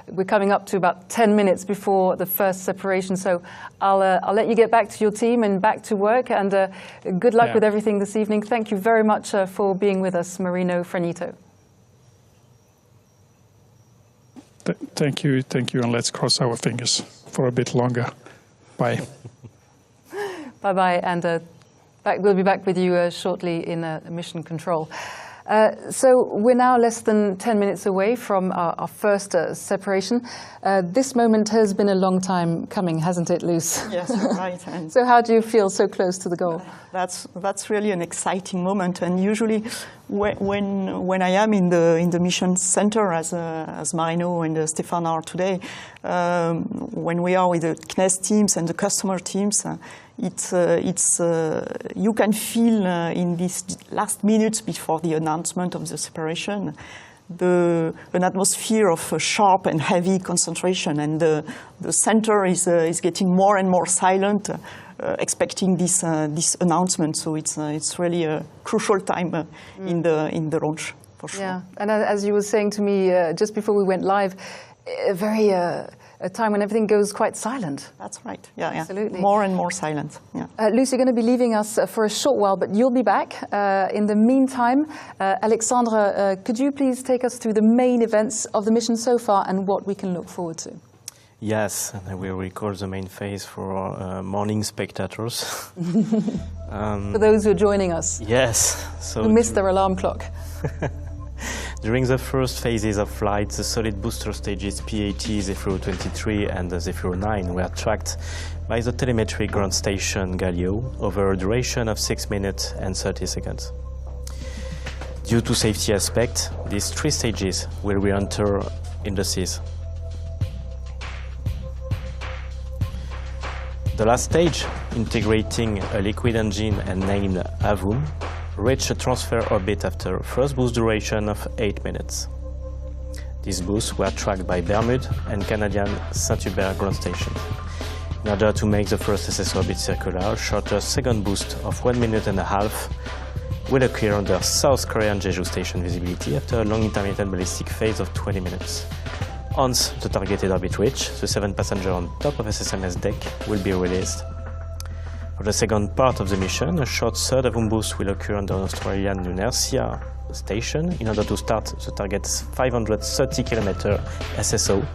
we're coming up to about 10 minutes before the first separation, so I'll let you get back to your team and back to work, and good luck with everything this evening. Thank you very much for being with us, Marino Franito. Thank you, and let's cross our fingers for a bit longer. Bye. Bye-bye, and we'll be back with you shortly in mission control. So we're now less than 10 minutes away from our first separation. This moment has been a long time coming, hasn't it, Luce? Yes, you're right. And so how do you feel so close to the goal? That's really an exciting moment. And usually when I am in the mission center, as Marino and Stefan are today, when we are with the CNES teams and the customer teams, you can feel in these last minutes before the announcement of the separation an atmosphere of sharp and heavy concentration, and the center is getting more and more silent, expecting this announcement. So it's really a crucial time in the launch, for sure. Yeah, and as you were saying to me just before we went live, a time when everything goes quite silent. That's right. Yeah, absolutely. More and more silent. Yeah. Luce, you're going to be leaving us for a short while, but you'll be back. In the meantime, Alexandre, could you please take us through the main events of the mission so far and what we can look forward to? Yes, and I will record the main phase for our morning spectators. For those who are joining us. Yes. So who missed their alarm clock. During the first phases of flight, the solid booster stages PAT, Zefiro 23 and Zefiro 9 were tracked by the telemetry ground station Galileo over a duration of 6 minutes and 30 seconds. Due to safety aspects, these 3 stages will re-enter in the seas. The last stage, integrating a liquid engine and named AVUM, reached a transfer orbit after a first boost duration of 8 minutes. These boosts were tracked by Bermude and Canadian Saint-Hubert ground station. In order to make the first SS orbit circular, a shorter second boost of 1.5 minutes will occur under South Korean Jeju station visibility after a long intermittent ballistic phase of 20 minutes. Once the targeted orbit reached, the 7 passengers on top of SSMS deck will be released. For the second part of the mission, a short third AVUM boost will occur under Australian Lunasia station in order to start the target's 530 km SSO.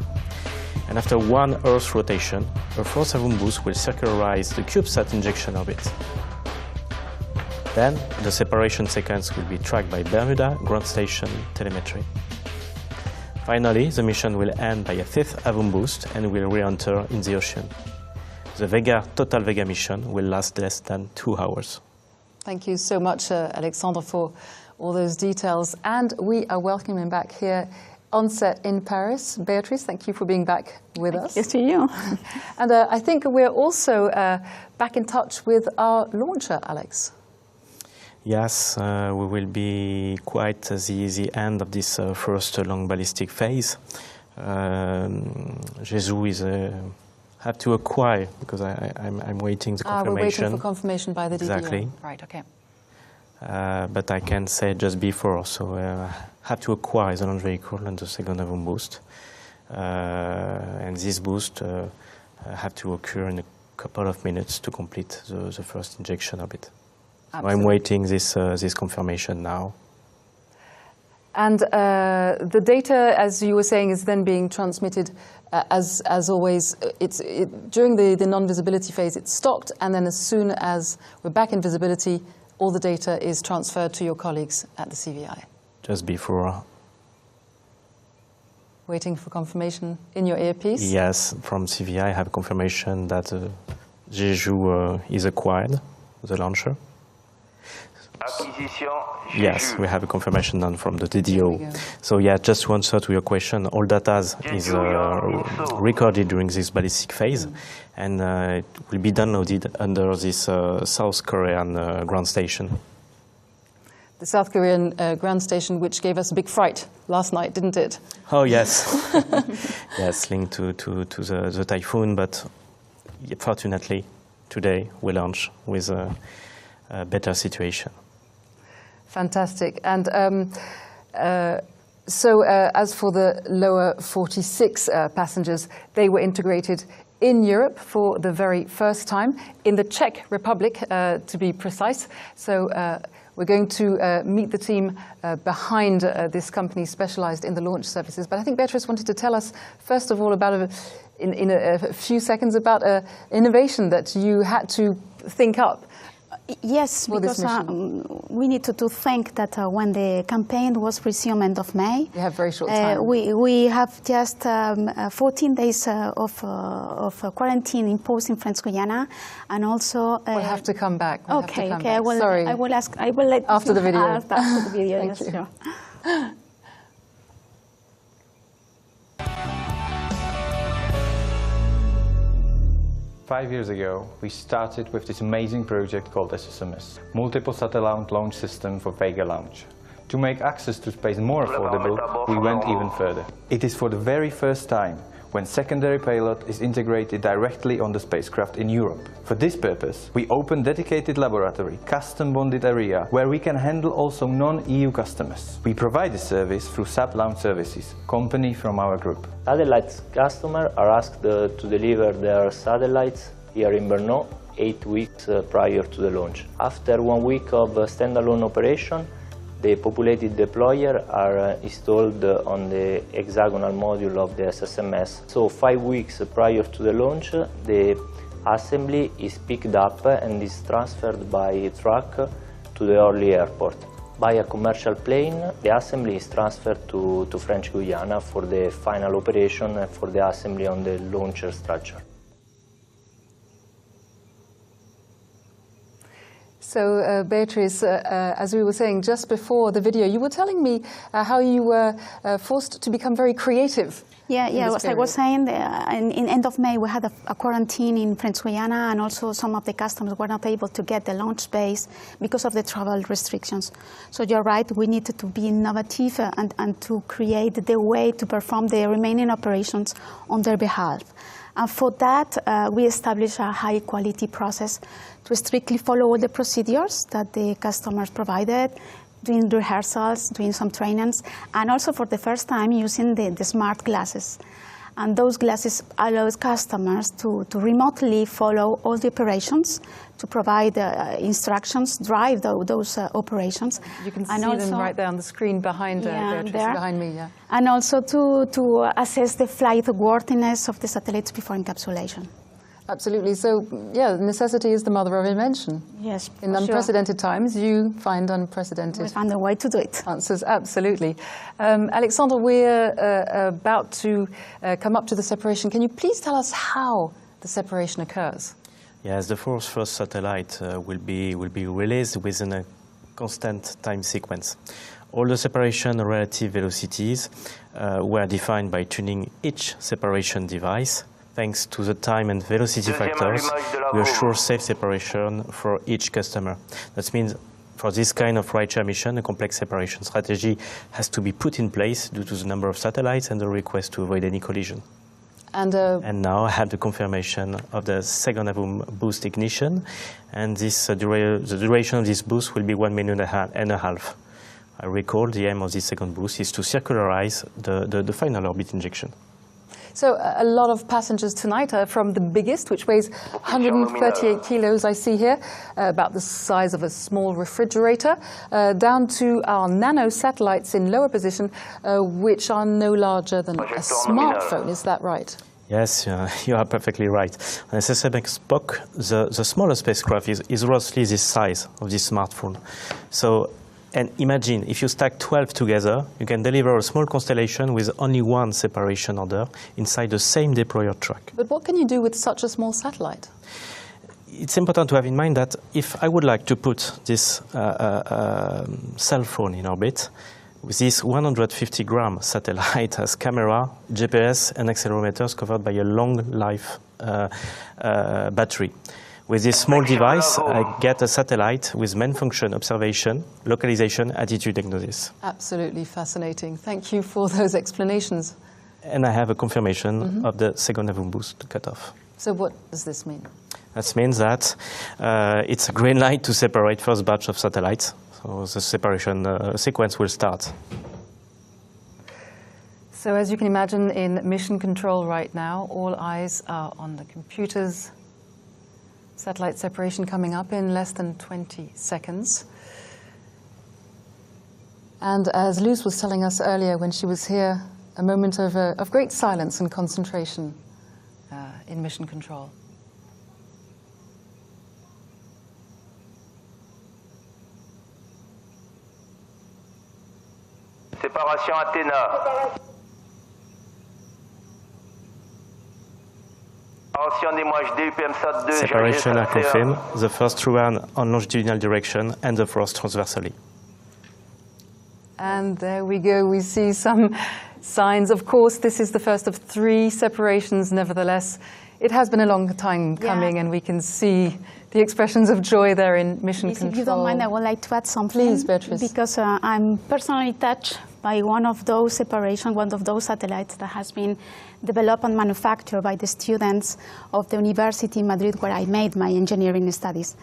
And after 1 Earth rotation, a fourth AVUM boost will circularize the CubeSat injection orbit. Then, the separation sequence will be tracked by Bermuda ground station telemetry. Finally, the mission will end by a 5th AVUM boost and will re-enter in the ocean. The total Vega mission will last less than 2 hours. Thank you so much, Alexandre, for all those details. And we are welcoming back here on set in Paris. Beatrice, thank you for being back with us. Yes, to you. And I think we're also back in touch with our launcher, Alex. Yes, we will be quite the end of this first long ballistic phase. Jeju is have to acquire, because I'm waiting the confirmation. We're waiting for confirmation by the DVO. Exactly. Right, okay. But I can say just before, so have to acquire the launch vehicle and the second AVUM boost. And this boost have to occur in a couple of minutes to complete the first injection of it. So I'm waiting this confirmation now. And the data, as you were saying, is then being transmitted as always. During the non-visibility phase, it's stopped, and then as soon as we're back in visibility, all the data is transferred to your colleagues at the CVI. Just before. Waiting for confirmation in your earpiece? Yes, from CVI I have confirmation that Jeju is acquired, the launcher. Acquisition. Yes, we have a confirmation done from the DDO. So yeah, just to answer to your question, all data is recorded during this ballistic phase, and it will be downloaded under this South Korean ground station. The South Korean ground station, which gave us a big fright last night, didn't it? Oh yes, yes, linked to the typhoon, but fortunately today we launch with a better situation. Fantastic. And so as for the lower 46 passengers, they were integrated in Europe for the very first time, in the Czech Republic, to be precise. So we're going to meet the team behind this company specialized in the launch services. But I think Beatrice wanted to tell us, first of all, about in a few seconds, about an innovation that you had to think up. Yes, because we need to think that when the campaign was resumed end of May, we have very short time. We have just 14 days of quarantine imposed in French Guiana, and also we'll have to come back. Okay. Sorry. I will ask. I will let after the video. After the video. Thank you. Sure. 5 years ago, we started with this amazing project called SSMS, Multiple Satellite Launch System for Vega Launch. To make access to space more affordable, we went even further. It is for the very first time when secondary payload is integrated directly on the spacecraft in Europe. For this purpose, we opened dedicated laboratory, custom-bonded area, where we can handle also non-EU customers. We provide this service through SAP Launch Services, company from our group. Satellites customers are asked to deliver their satellites here in Brno 8 weeks prior to the launch. After 1 week of standalone operation, the populated deployer are installed on the hexagonal module of the SSMS. So 5 weeks prior to the launch, the assembly is picked up and is transferred by truck to the Orly airport. By a commercial plane, the assembly is transferred to French Guiana for the final operation and for the assembly on the launcher structure. So, Beatrice, as we were saying just before the video, you were telling me how you were forced to become very creative. Yeah. As I was saying, in end of May, we had a quarantine in French Guiana, and also some of the customers were not able to get the launch space because of the travel restrictions. So you're right, we needed to be innovative and to create the way to perform the remaining operations on their behalf. And for that, we established a high-quality process to strictly follow all the procedures that the customers provided, doing rehearsals, doing some trainings, and also for the first time using the smart glasses. And those glasses allow customers to remotely follow all the operations, to provide instructions, drive those operations. You can see them right there on the screen behind Beatrice, behind me. Yeah. And also to assess the flight worthiness of the satellites before encapsulation. Absolutely. So, yeah, necessity is the mother of invention. Yes, in unprecedented times, you find unprecedented. We found a way to do it. Answers, absolutely. Alexandre, we're about to come up to the separation. Can you please tell us how the separation occurs? Yes, the first satellite will be released within a constant time sequence. All the separation relative velocities were defined by tuning each separation device. Thanks to the time and velocity factors, we assure safe separation for each customer. That means for this kind of rideshare mission, a complex separation strategy has to be put in place due to the number of satellites and the request to avoid any collision. And now I have the confirmation of the second AVUM boost ignition, and this, the duration of this boost will be 1.5 minutes. I recall the aim of this second boost is to circularize the final orbit injection. So a lot of passengers tonight are from the biggest, which weighs 138 kilos, I see here, about the size of a small refrigerator, down to our nano satellites in lower position, which are no larger than a smartphone. Is that right? Yes, you are perfectly right. On SSMS POC, the smaller spacecraft is roughly this size of this smartphone. So, and imagine, if you stack 12 together, you can deliver a small constellation with only one separation order inside the same deployer truck. But what can you do with such a small satellite? It's important to have in mind that if I would like to put this cell phone in orbit, with this 150-gram satellite has camera, GPS, and accelerometers covered by a long-life battery. With this small device, I get a satellite with main function observation, localization, attitude diagnosis. Absolutely fascinating. Thank you for those explanations. And I have a confirmation of the second AVUM boost cutoff. So what does this mean? That means that it's a green light to separate first batch of satellites. So the separation sequence will start. So as you can imagine, in mission control right now, all eyes are on the computers. Satellite separation coming up in less than 20 seconds. And as Luz was telling us earlier when she was here, a moment of great silence and concentration in mission control. Séparation Athéna. Separation are confirmed, the first run on longitudinal direction and the first transversally. And there we go, we see some signs. Of course, this is the first of 3 separations. Nevertheless, it has been a long time coming, and we can see the expressions of joy there in mission control. If you don't mind, I would like to add something. Please, Beatrice. Because I'm personally touched by one of those separations, one of those satellites that has been developed and manufactured by the students of the University in Madrid, where I made my engineering studies.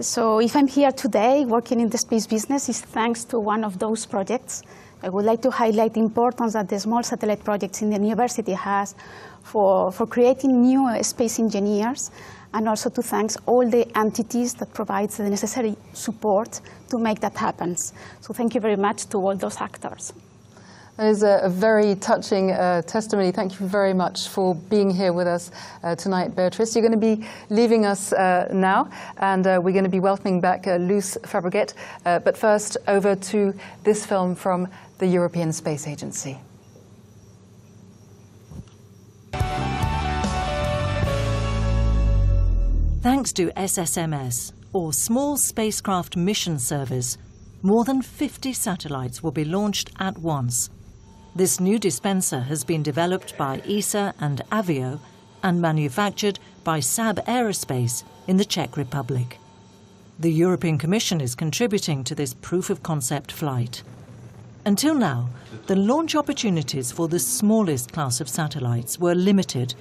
So if I'm here today working in the space business, it's thanks to one of those projects. I would like to highlight the importance that the small satellite projects in the university has for creating new space engineers, and also to thank all the entities that provide the necessary support to make that happen. So thank you very much to all those actors. That is a very touching testimony. Thank you very much for being here with us tonight, Beatrice. You're going to be leaving us now, and we're going to be welcoming back Luz Fabregat. But first, over to this film from the European Space Agency. Thanks to SSMS, or Small Spacecraft Mission Service, more than 50 satellites will be launched at once. This new dispenser has been developed by ESA and AVIO and manufactured by Saab ArianeSpace in the Czech Republic. The European Commission is contributing to this proof-of-concept flight. Until now, the launch opportunities for the smallest class of satellites were limited,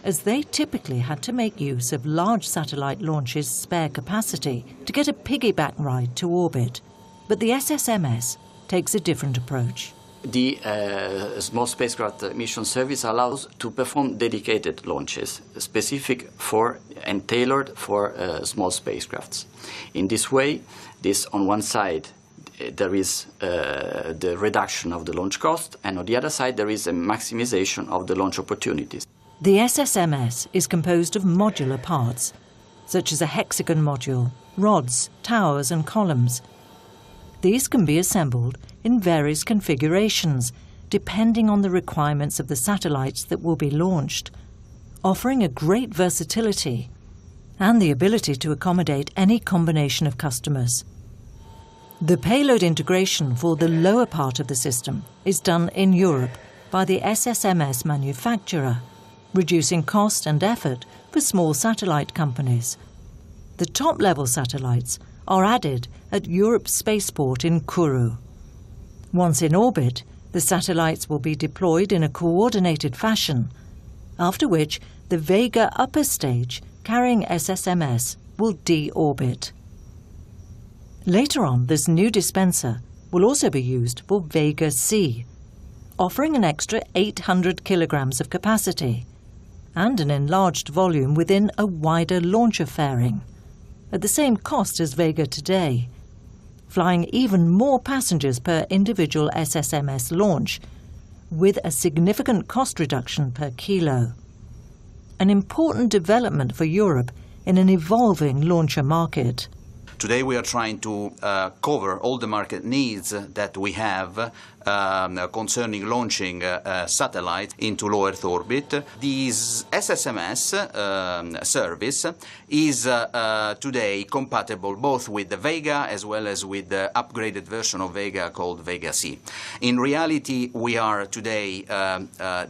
as they typically had to make use of large satellite launches' spare capacity to get a piggyback ride to orbit. But the SSMS takes a different approach. The Small Spacecraft Mission Service allows to perform dedicated launches, specific for and tailored for small spacecrafts. In this way, on one side, there is the reduction of the launch cost, and on the other side, there is a maximization of the launch opportunities. The SSMS is composed of modular parts, such as a hexagon module, rods, towers, and columns. These can be assembled in various configurations, depending on the requirements of the satellites that will be launched, offering a great versatility and the ability to accommodate any combination of customers. The payload integration for the lower part of the system is done in Europe by the SSMS manufacturer, reducing cost and effort for small satellite companies. The top-level satellites are added at Europe's spaceport in Kourou. Once in orbit, the satellites will be deployed in a coordinated fashion, after which the Vega upper stage carrying SSMS will de-orbit. Later on, this new dispenser will also be used for Vega C, offering an extra 800 kilograms of capacity and an enlarged volume within a wider launcher fairing, at the same cost as Vega today, flying even more passengers per individual SSMS launch, with a significant cost reduction per kilo. An important development for Europe in an evolving launcher market. Today we are trying to cover all the market needs that we have concerning launching satellites into low Earth orbit. This SSMS service is today compatible both with the Vega as well as with the upgraded version of Vega called Vega C. In reality, we are today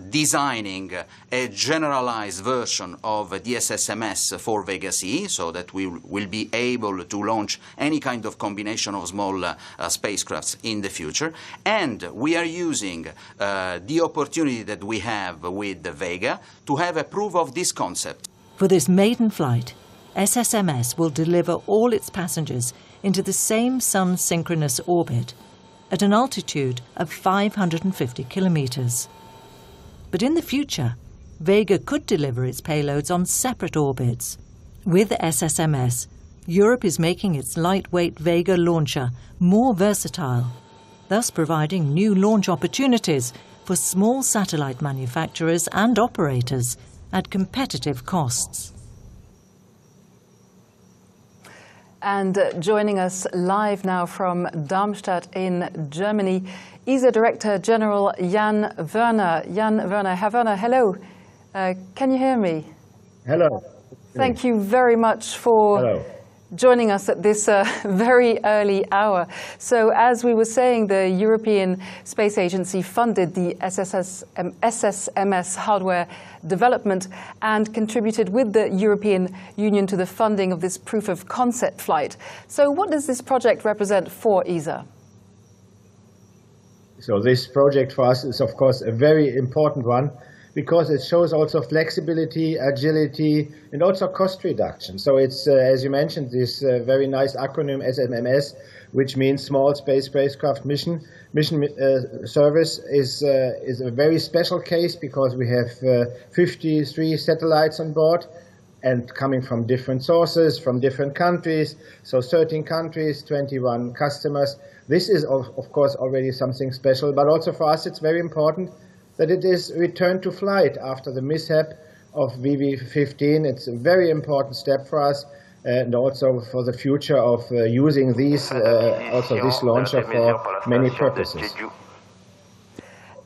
designing a generalized version of the SSMS for Vega C, so that we will be able to launch any kind of combination of small spacecrafts in the future. And we are using the opportunity that we have with the Vega to have a proof of this concept. For this maiden flight, SSMS will deliver all its passengers into the same Sun-synchronous orbit at an altitude of 550 kilometers. But in the future, Vega could deliver its payloads on separate orbits. With SSMS, Europe is making its lightweight Vega launcher more versatile, thus providing new launch opportunities for small satellite manufacturers and operators at competitive costs. And joining us live now from Darmstadt in Germany, ESA Director General Jan Werner. Jan Werner, Herr Werner, hello. Can you hear me? Hello. Thank you very much for joining us at this very early hour. So as we were saying, the European Space Agency funded the SSMS hardware development and contributed with the European Union to the funding of this proof of concept flight. So what does this project represent for ESA? So this project for us is, of course, a very important one, because it shows also flexibility, agility, and also cost reduction. So it's, as you mentioned, this very nice acronym SSMS, which means Small Space Spacecraft Mission. Service is a very special case because we have 53 satellites on board and coming from different sources, from different countries. So 13 countries, 21 customers. This is, of course, already something special, but also for us it's very important that it is returned to flight after the mishap of VV15. It's a very important step for us, and also for the future of using these, also this launcher for many purposes.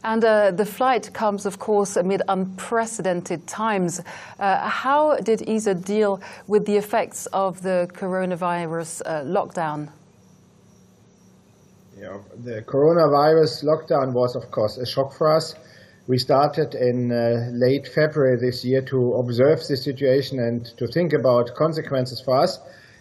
And the flight comes, of course, amid unprecedented times. How did ESA deal with the effects of the coronavirus lockdown? Yeah, the coronavirus lockdown was, of course, a shock for us. We started in late February this year to observe the situation and to think about consequences for us.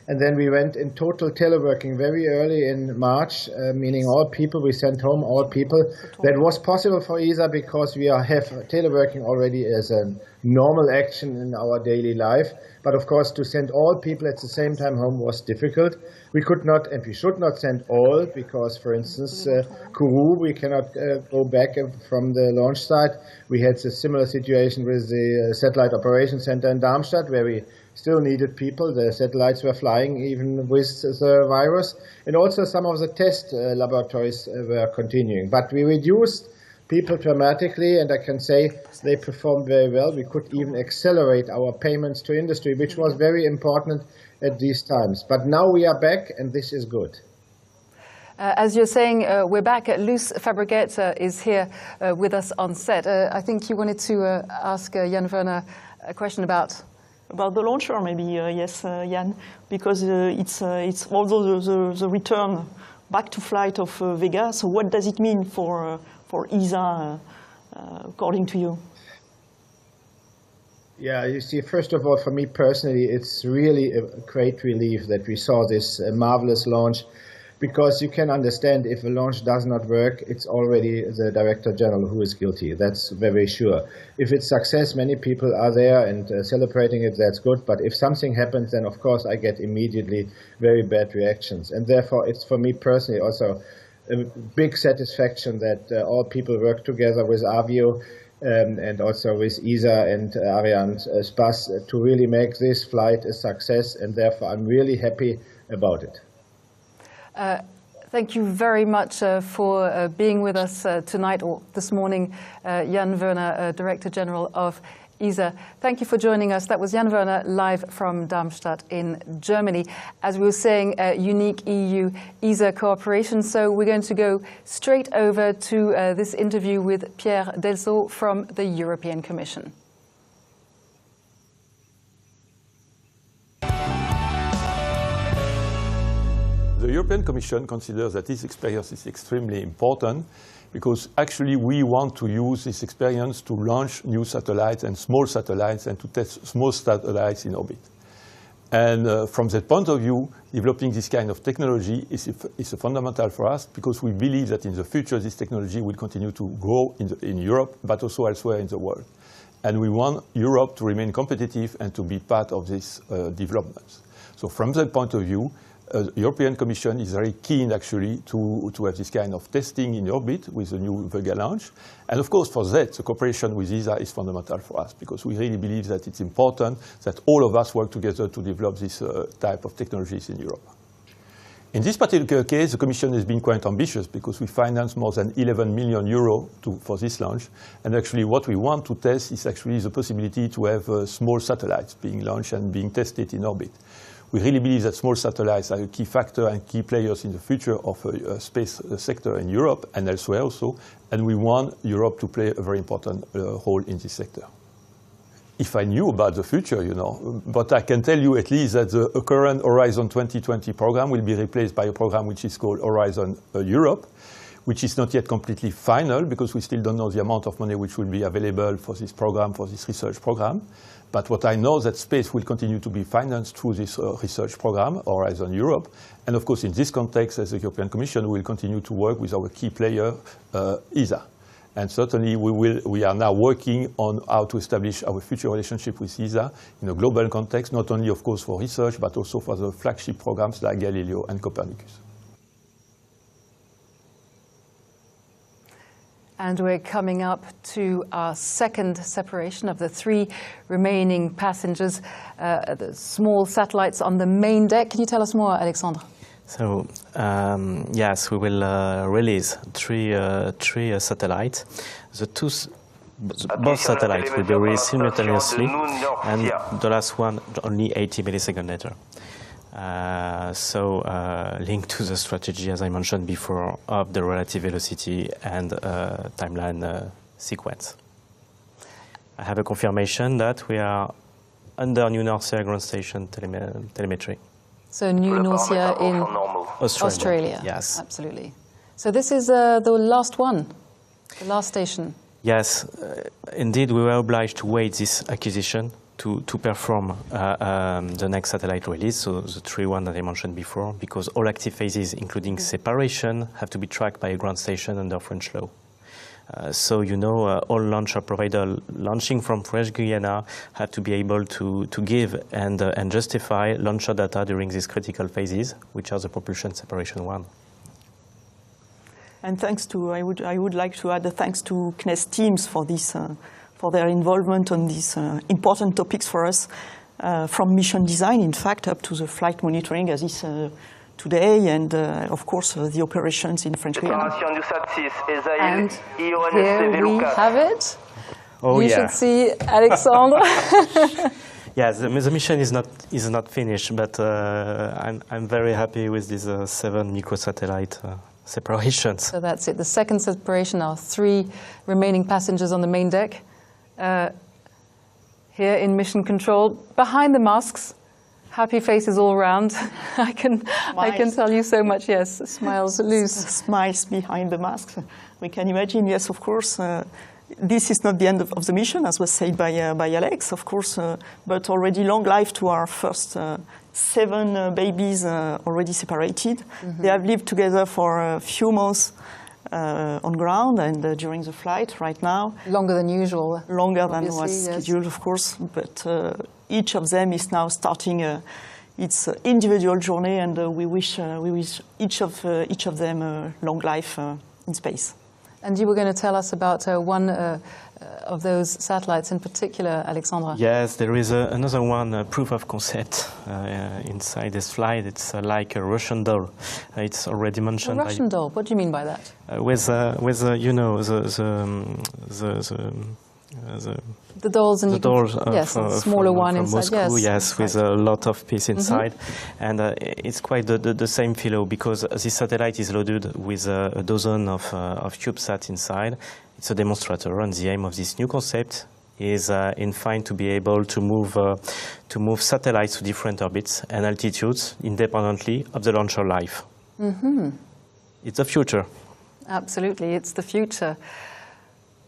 And then we went in total teleworking very early in March, meaning all people, we sent home all people. That was possible for ESA because we have teleworking already as a normal action in our daily life. But of course, to send all people at the same time home was difficult. We could not, and we should not send all, because, for instance, Kourou, we cannot go back from the launch site. We had a similar situation with the Satellite Operations Center in Darmstadt, where we still needed people. The satellites were flying even with the virus. And also some of the test laboratories were continuing. But we reduced people dramatically, and I can say they performed very well. We could even accelerate our payments to industry, which was very important at these times. But now we are back, and this is good. As you're saying, we're back. Luce Fabregat is here with us on set. I think you wanted to ask Jan Werner a question about the launcher, maybe, yes, Jan, because it's also the return back to flight of Vega. So what does it mean for ESA, according to you? Yeah, you see, first of all, for me personally, it's really a great relief that we saw this marvelous launch, because you can understand if a launch does not work, it's already the Director General who is guilty. That's very sure. If it's success, many people are there and celebrating it, that's good. But if something happens, then of course I get immediately very bad reactions. And therefore, it's for me personally also a big satisfaction that all people work together with AVUM and also with ESA and ArianeSpace to really make this flight a success, and therefore I'm really happy about it. Thank you very much for being with us tonight or this morning, Jan Werner, Director General of ESA. Thank you for joining us. That was Jan Werner live from Darmstadt in Germany. As we were saying, unique EU-ESA cooperation. So we're going to go straight over to this interview with Pierre Delceau from the European Commission. The European Commission considers that this experience is extremely important because actually we want to use this experience to launch new satellites and small satellites and to test small satellites in orbit. And from that point of view, developing this kind of technology is a fundamental for us because we believe that in the future this technology will continue to grow in Europe but also elsewhere in the world. And we want Europe to remain competitive and to be part of these developments. So from that point of view, the European Commission is very keen actually to have this kind of testing in orbit with the new Vega launch. And of course for that, the cooperation with ESA is fundamental for us because we really believe that it's important that all of us work together to develop this type of technologies in Europe. In this particular case, the Commission has been quite ambitious because we financed more than 11 million euro for this launch. And actually what we want to test is actually the possibility to have small satellites being launched and being tested in orbit. We really believe that small satellites are a key factor and key players in the future of a space sector in Europe and elsewhere also, and we want Europe to play a very important role in this sector. If I knew about the future, you know, but I can tell you at least that the current Horizon 2020 program will be replaced by a program which is called Horizon Europe, which is not yet completely final because we still don't know the amount of money which will be available for this program, for this research program. But what I know is that space will continue to be financed through this research program, Horizon Europe. And of course, in this context, as the European Commission, we will continue to work with our key player, ESA. And certainly, we are now working on how to establish our future relationship with ESA in a global context, not only, of course, for research, but also for the flagship programs like Galileo and Copernicus. And we're coming up to our second separation of the 3 remaining passengers, the small satellites on the main deck. Can you tell us more, Alexandre? So, yes, we will release three satellites. Both satellites will be released simultaneously, and the last one only 80 milliseconds later. Linked to the strategy, as I mentioned before, of the relative velocity and timeline sequence. I have a confirmation that we are under New Norcia ground station telemetry. So New Norcia in Australia. Yes. Absolutely. So this is the last one, the last station. Yes, indeed, we were obliged to wait this acquisition to perform the next satellite release, so the 3 that I mentioned before, because all active phases, including separation, have to be tracked by a ground station under French law. So, you know, all launcher providers launching from French Guiana have to be able to give and justify launcher data during these critical phases, which are the propulsion separation 1. And thanks to, I would like to add a thanks to CNES teams for this. For their involvement on these important topics for us, from mission design, in fact, up to the flight monitoring as is today, and of course the operations in French Guiana. And here we have it. Oh, you should see Alexandre. Yes, the mission is not finished, but I'm very happy with these 7 microsatellite separations. So that's it. The second separation are 3 remaining passengers on the main deck. Here in mission control, behind the masks, happy faces all around. I can tell you so much. Yes, smiles loose. Smiles behind the masks. We can imagine. Yes, of course. This is not the end of the mission, as was said by Alex, of course, but already long life to our first 7 babies already separated. Mm-hmm. They have lived together for a few months. On ground and during the flight right now. Longer than usual. Longer than was scheduled, yes. Of course. But each of them is now starting it's an individual journey, and we wish each of them a long life in space. And you were going to tell us about one of those satellites in particular, Alexandra. Yes, there is another one, proof of concept inside this flight. It's like a Russian doll. It's already mentioned. A Russian doll? What do you mean by that? With you know, the dolls and the doors yes, a smaller one from inside. Moscow, yes, with a lot of pieces inside, and it's quite the same philo, because this satellite is loaded with a dozen of CubeSats inside. It's a demonstrator, and the aim of this new concept is, in fine, to be able to move satellites to different orbits and altitudes independently of the launcher life. It's the future. Absolutely, it's the future.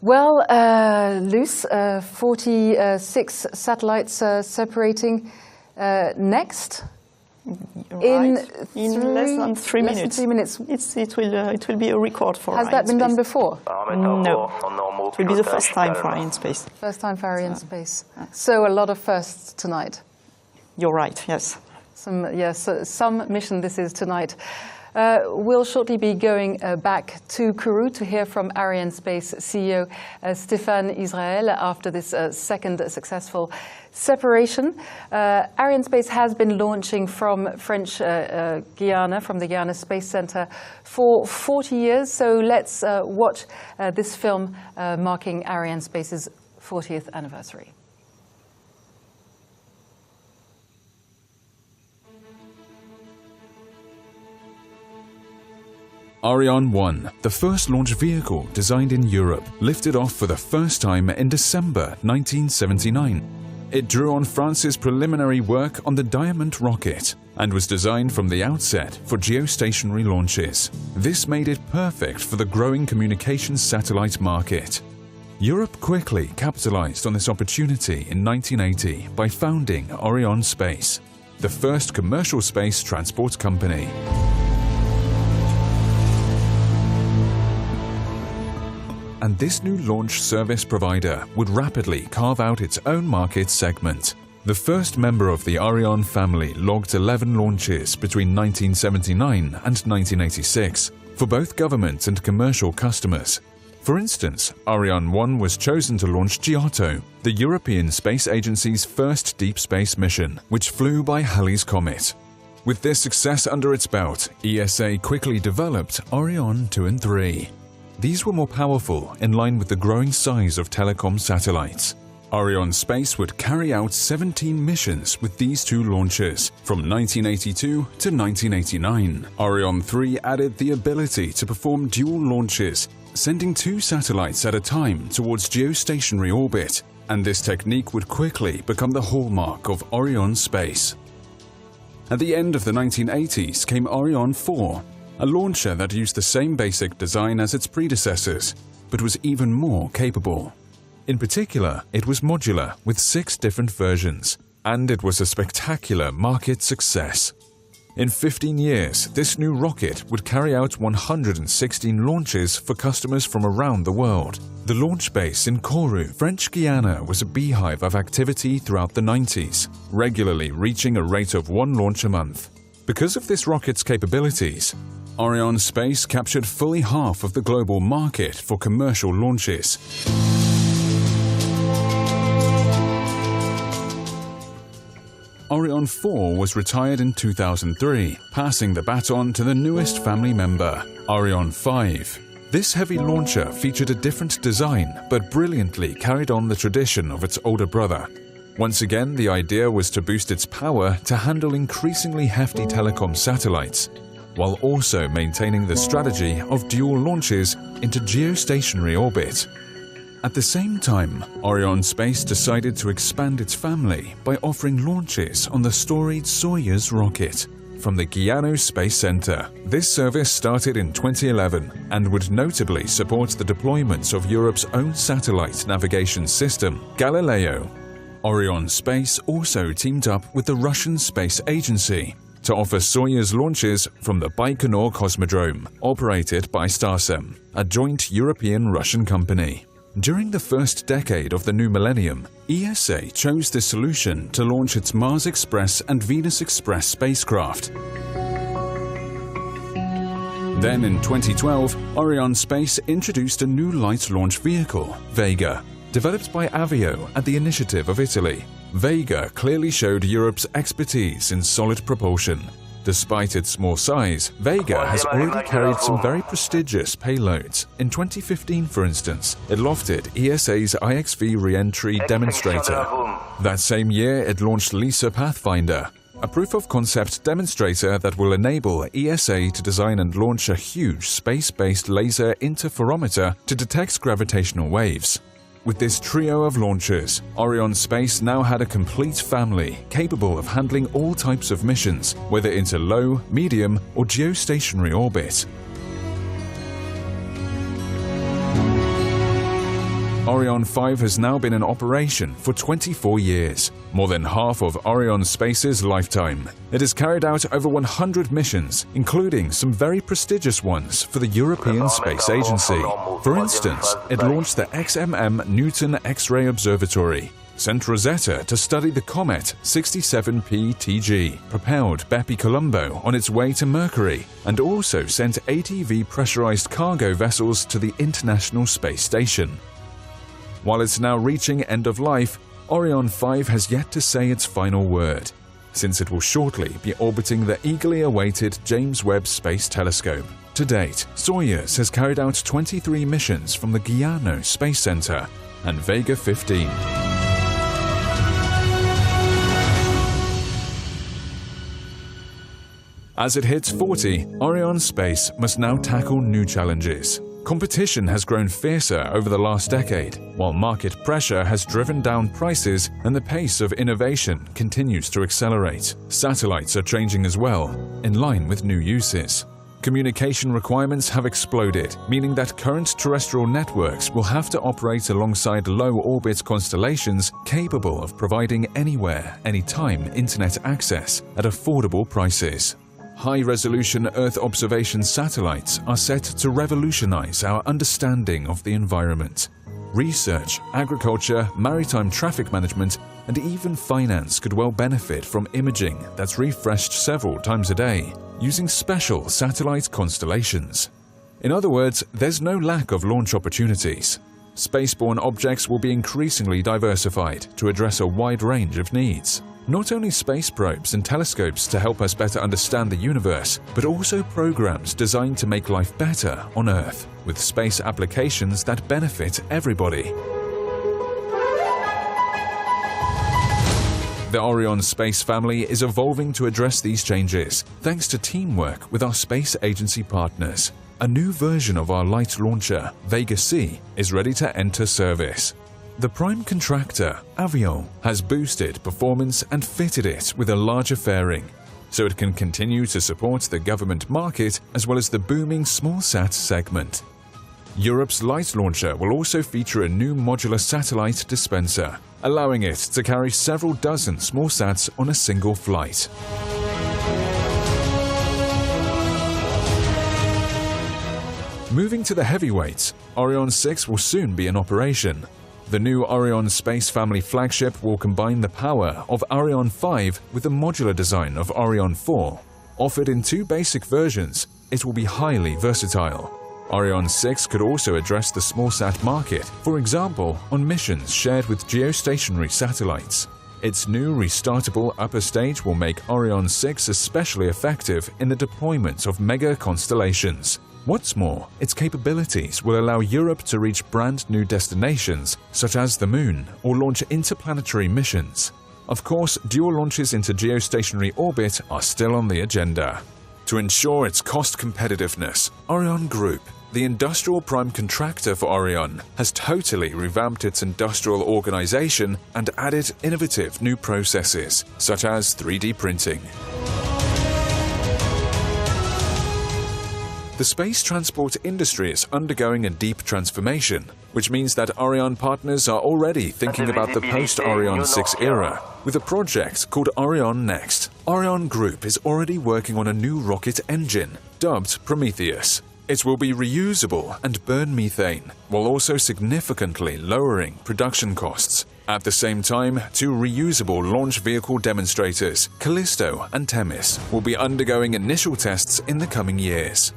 Well, Luce, 46 satellites separating next. In less than 3 minutes. 3 minutes. It will be a record for ArianeSpace. Has that been done before? No. It will be the first time for ArianeSpace. First time for ArianeSpace. So a lot of firsts tonight. You're right, yes. Some mission this is tonight. We'll shortly be going back to Kourou to hear from ArianeSpace CEO Stéphane Israël after this second successful separation. ArianeSpace has been launching from French Guiana, from the Guiana Space Center, for 40 years. So let's watch this film marking ArianeSpace's 40th anniversary. Ariane 1, the first launch vehicle designed in Europe, lifted off for the first time in December 1979. It drew on France's preliminary work on the Diamant rocket and was designed from the outset for geostationary launches. This made it perfect for the growing communications satellite market. Europe quickly capitalized on this opportunity in 1980 by founding ArianeSpace, the first commercial space transport company. And this new launch service provider would rapidly carve out its own market segment. The first member of the Ariane family logged 11 launches between 1979 and 1986 for both government and commercial customers. For instance, Ariane 1 was chosen to launch Giotto, the European Space Agency's first deep space mission, which flew by Halley's Comet. With this success under its belt, ESA quickly developed Ariane 2 and 3. These were more powerful, in line with the growing size of telecom satellites. ArianeSpace would carry out 17 missions with these two launches from 1982 to 1989. Ariane 3 added the ability to perform dual launches, sending 2 satellites at a time towards geostationary orbit, and this technique would quickly become the hallmark of ArianeSpace. At the end of the 1980s came Ariane 4, a launcher that used the same basic design as its predecessors, but was even more capable. In particular, it was modular with 6 different versions, and it was a spectacular market success. In 15 years, this new rocket would carry out 116 launches for customers from around the world. The launch base in Kourou, French Guiana, was a beehive of activity throughout the 90s, regularly reaching a rate of 1 launch a month. Because of this rocket's capabilities, ArianeSpace captured fully half of the global market for commercial launches. Ariane 4 was retired in 2003, passing the baton to the newest family member, Ariane 5. This heavy launcher featured a different design, but brilliantly carried on the tradition of its older brother. Once again, the idea was to boost its power to handle increasingly hefty telecom satellites, while also maintaining the strategy of dual launches into geostationary orbit. At the same time, ArianeSpace decided to expand its family by offering launches on the storied Soyuz rocket from the Guiana Space Center. This service started in 2011 and would notably support the deployments of Europe's own satellite navigation system, Galileo. ArianeSpace also teamed up with the Russian Space Agency to offer Soyuz launches from the Baikonur Cosmodrome, operated by Starsem, a joint European-Russian company. During the first decade of the new millennium, ESA chose this solution to launch its Mars Express and Venus Express spacecraft. Then in 2012, ArianeSpace introduced a new light launch vehicle, Vega. Developed by AVUM at the initiative of Italy, Vega clearly showed Europe's expertise in solid propulsion. Despite its small size, Vega has already carried some very prestigious payloads. In 2015, for instance, it lofted ESA's IXV re-entry demonstrator. That same year, it launched LISA Pathfinder, a proof-of-concept demonstrator that will enable ESA to design and launch a huge space-based laser interferometer to detect gravitational waves. With this trio of launchers, ArianeSpace now had a complete family capable of handling all types of missions, whether into low, medium, or geostationary orbit. Ariane 5 has now been in operation for 24 years, more than half of ArianeSpace's lifetime. It has carried out over 100 missions, including some very prestigious ones for the European Space Agency. For instance, it launched the XMM Newton X-ray Observatory, sent Rosetta to study the comet 67P TG, propelled Bepi Colombo on its way to Mercury, and also sent ATV pressurized cargo vessels to the International Space Station. While it's now reaching end of life, Ariane 5 has yet to say its final word, since it will shortly be orbiting the eagerly awaited James Webb Space Telescope. To date, Soyuz has carried out 23 missions from the Guiano Space Center and Vega 15. As it hits 40, ArianeSpace must now tackle new challenges. Competition has grown fiercer over the last decade, while market pressure has driven down prices and the pace of innovation continues to accelerate. Satellites are changing as well, in line with new uses. Communication requirements have exploded, meaning that current terrestrial networks will have to operate alongside low-orbit constellations capable of providing anywhere, anytime internet access at affordable prices. High-resolution Earth observation satellites are set to revolutionize our understanding of the environment. Research, agriculture, maritime traffic management, and even finance could well benefit from imaging that's refreshed several times a day, using special satellite constellations. In other words, there's no lack of launch opportunities. Spaceborne objects will be increasingly diversified to address a wide range of needs. Not only space probes and telescopes to help us better understand the universe, but also programs designed to make life better on Earth, with space applications that benefit everybody. The ArianeSpace family is evolving to address these changes, thanks to teamwork with our space agency partners. A new version of our light launcher, Vega C, is ready to enter service. The prime contractor, AVUM, has boosted performance and fitted it with a larger fairing, so it can continue to support the government market as well as the booming smallsat segment. Europe's light launcher will also feature a new modular satellite dispenser, allowing it to carry several dozen smallsats on a single flight. Moving to the heavyweights, Ariane 6 will soon be in operation. The new ArianeSpace family flagship will combine the power of Ariane 5 with the modular design of Ariane 4. Offered in two basic versions, it will be highly versatile. Ariane 6 could also address the smallsat market, for example, on missions shared with geostationary satellites. Its new restartable upper stage will make Ariane 6 especially effective in the deployment of mega constellations. What's more, its capabilities will allow Europe to reach brand new destinations, such as the Moon, or launch interplanetary missions. Of course, dual launches into geostationary orbit are still on the agenda. To ensure its cost competitiveness, Ariane Group, the industrial prime contractor for Ariane, has totally revamped its industrial organization and added innovative new processes, such as 3D printing. The space transport industry is undergoing a deep transformation, which means that Ariane partners are already thinking about the post-Ariane 6 era, with a project called Ariane Next. Ariane Group is already working on a new rocket engine, dubbed Prometheus. It will be reusable and burn methane, while also significantly lowering production costs. At the same time, two reusable launch vehicle demonstrators, Callisto and Themis, will be undergoing initial tests in the coming years.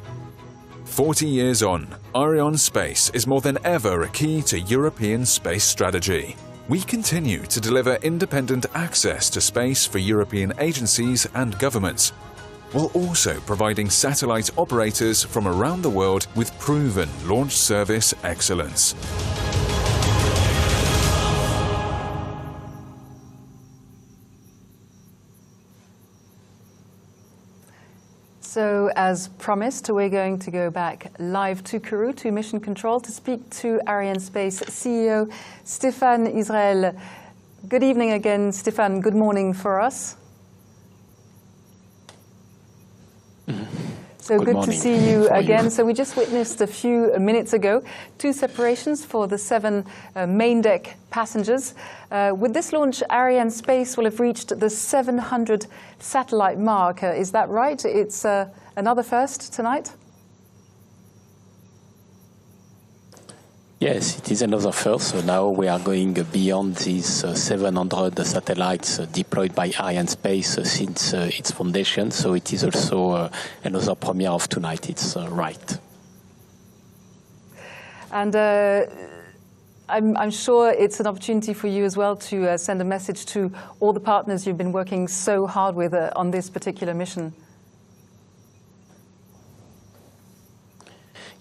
40 years on, ArianeSpace is more than ever a key to European space strategy. We continue to deliver independent access to space for European agencies and governments, while also providing satellite operators from around the world with proven launch service excellence. So, as promised, we're going to go back live to Kourou, to Mission Control, to speak to ArianeSpace CEO Stéphane Israël. Good evening again, Stéphane. Good morning for us. So good to see you again. So we just witnessed a few minutes ago 2 separations for the 7 main deck passengers. With this launch, ArianeSpace will have reached the 700 satellite mark. Is that right? It's another first tonight? Yes, it is another first. So now we are going beyond these 700 satellites deployed by ArianeSpace since its foundation. So it is also another premiere of tonight. It's right. And I'm sure it's an opportunity for you as well to send a message to all the partners you've been working so hard with on this particular mission.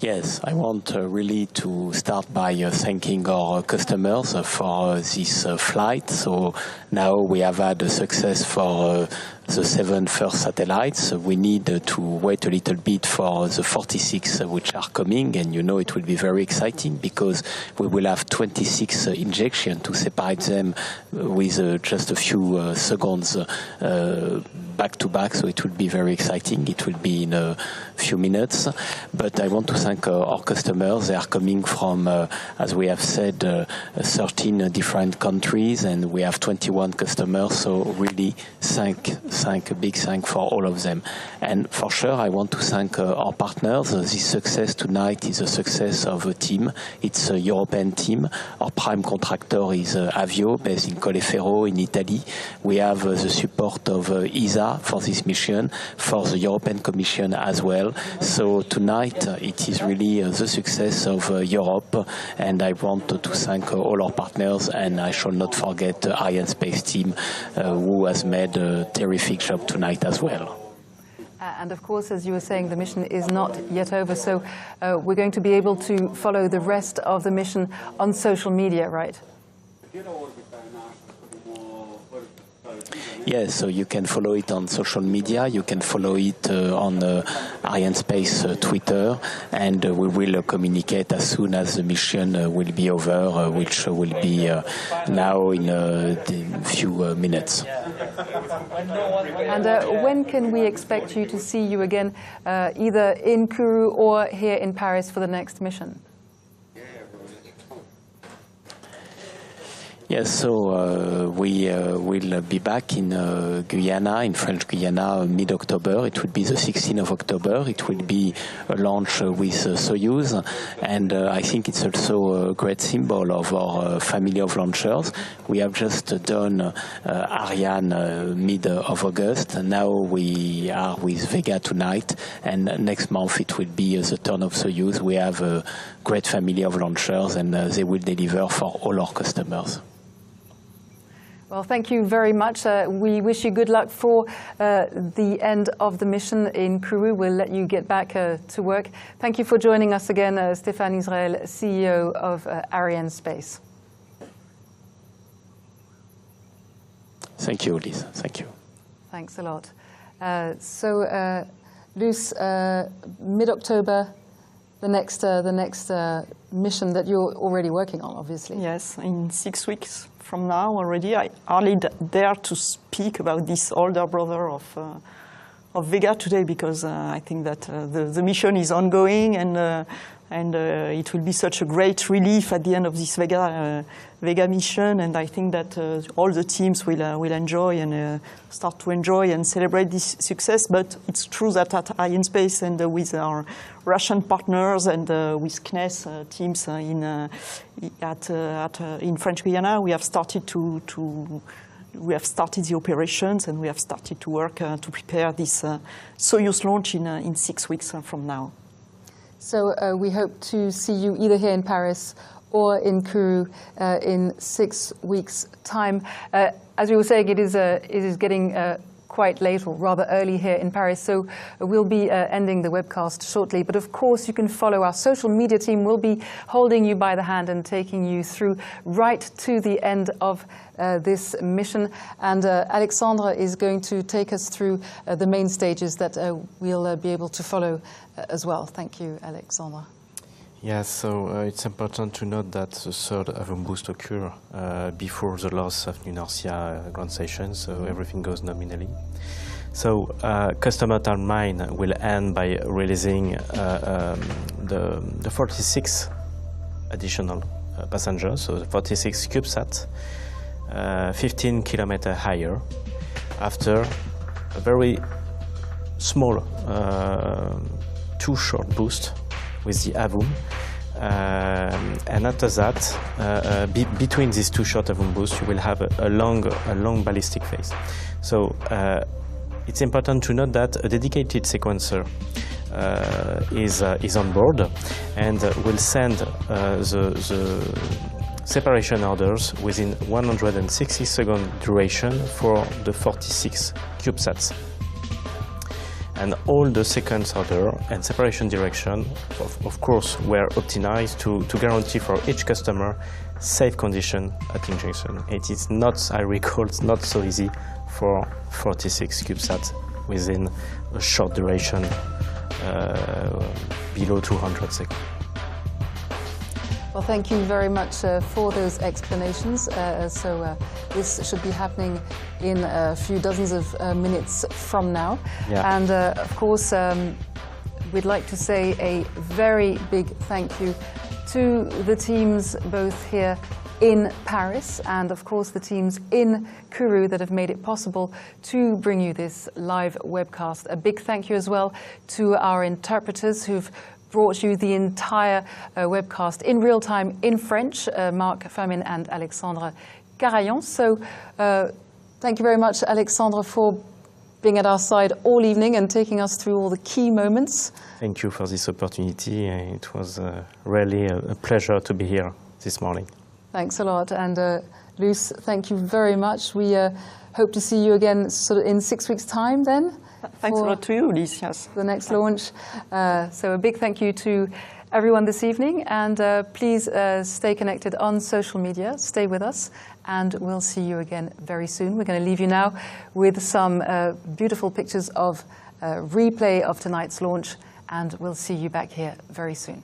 Yes, I want really to start by thanking our customers for this flight. So now we have had a success for the 7 first satellites. We need to wait a little bit for the 46 which are coming, and you know it will be very exciting because we will have 26 injections to separate them with just a few seconds back to back, so it will be very exciting. It will be in a few minutes. But I want to thank our customers. They are coming from, as we have said, 13 different countries, and we have 21 customers, so really a big thank for all of them. And for sure, I want to thank our partners. This success tonight is a success of a team. It's a European team. Our prime contractor is AVUM, based in Colleferro in Italy. We have the support of ESA for this mission, for the European Commission as well. So tonight it is really the success of Europe, and I want to thank all our partners, and I shall not forget the ArianeSpace team who has made a terrific job tonight as well. And of course, as you were saying, the mission is not yet over, so we're going to be able to follow the rest of the mission on social media, right? Yes, so you can follow it on social media, you can follow it on ArianeSpace Twitter, and we will communicate as soon as the mission will be over, which will be now in a few minutes. And when can we expect you to see you again, either in Kourou or here in Paris for the next mission? Yes, so we will be back in Guyana, in French Guyana, mid-October. It will be the 16th of October. It will be a launch with Soyuz, and I think it's also a great symbol of our family of launchers. We have just done Ariane mid of August, and now we are with Vega tonight, and next month it will be the turn of Soyuz. We have a great family of launchers, and they will deliver for all our customers. Well, thank you very much. We wish you good luck for the end of the mission in Kourou. We'll let you get back to work. Thank you for joining us again, Stéphane Israël, CEO of ArianeSpace. Thank you, Lise. Thank you. Thanks a lot. Luce, mid-October, the next mission that you're already working on, obviously. Yes, in 6 weeks from now already. I hardly dare to speak about this older brother of Vega today, because I think that the mission is ongoing, and And it will be such a great relief at the end of this Vega mission. And I think that all the teams will enjoy and start to enjoy and celebrate this success. But it's true that at ArianeSpace and with our Russian partners and with CNES teams in French Guiana, we have started we have started the operations and we have started to work to prepare this Soyuz launch in 6 weeks from now. So we hope to see you either here in Paris or in Kourou in 6 weeks' time. As we were saying, it is getting quite late, or rather early here in Paris, so we'll be ending the webcast shortly. But of course, you can follow our social media team. We'll be holding you by the hand and taking you through right to the end of this mission. And Alexandre is going to take us through the main stages that we'll be able to follow as well. Thank you, Alexandre. Yes, so it's important to note that the third AVUM boost occurs before the loss of inertia ground station, so everything goes nominally. So customer timeline will end by releasing the 46 additional passengers, so the 46 CubeSat, 15 kilometers higher, after a very small two-short boost with the AVUM, and after that, between these two short AVUM boosts, you will have a long ballistic phase. So it's important to note that a dedicated sequencer is on board and will send the separation orders within 160-second duration for the 46 CubeSats. And all the sequence order and separation direction, of course, were optimized to guarantee for each customer safe condition at injection. It is not, I recall, it's not so easy for 46 CubeSats within a short duration below 200 seconds. Well, thank you very much for those explanations. This should be happening in a few dozens of minutes from now. Yeah. And of course, we'd like to say a very big thank you to the teams both here in Paris and of course the teams in Kourou that have made it possible to bring you this live webcast. A big thank you as well to our interpreters who've brought you the entire webcast in real time in French, Marc Fermin and Alexandre Carayon. So thank you very much, Alexandre, for being at our side all evening and taking us through all the key moments. Thank you for this opportunity. It was really a pleasure to be here this morning. Thanks a lot. And Luce, thank you very much. We hope to see you again sort of in 6 weeks' time then. Thanks a lot to you, Luce, yes. The next launch. So a big thank you to everyone this evening, and please stay connected on social media, stay with us, and we'll see you again very soon. We're going to leave you now with some beautiful pictures of replay of tonight's launch, and we'll see you back here very soon.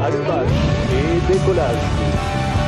Allumage et décollage.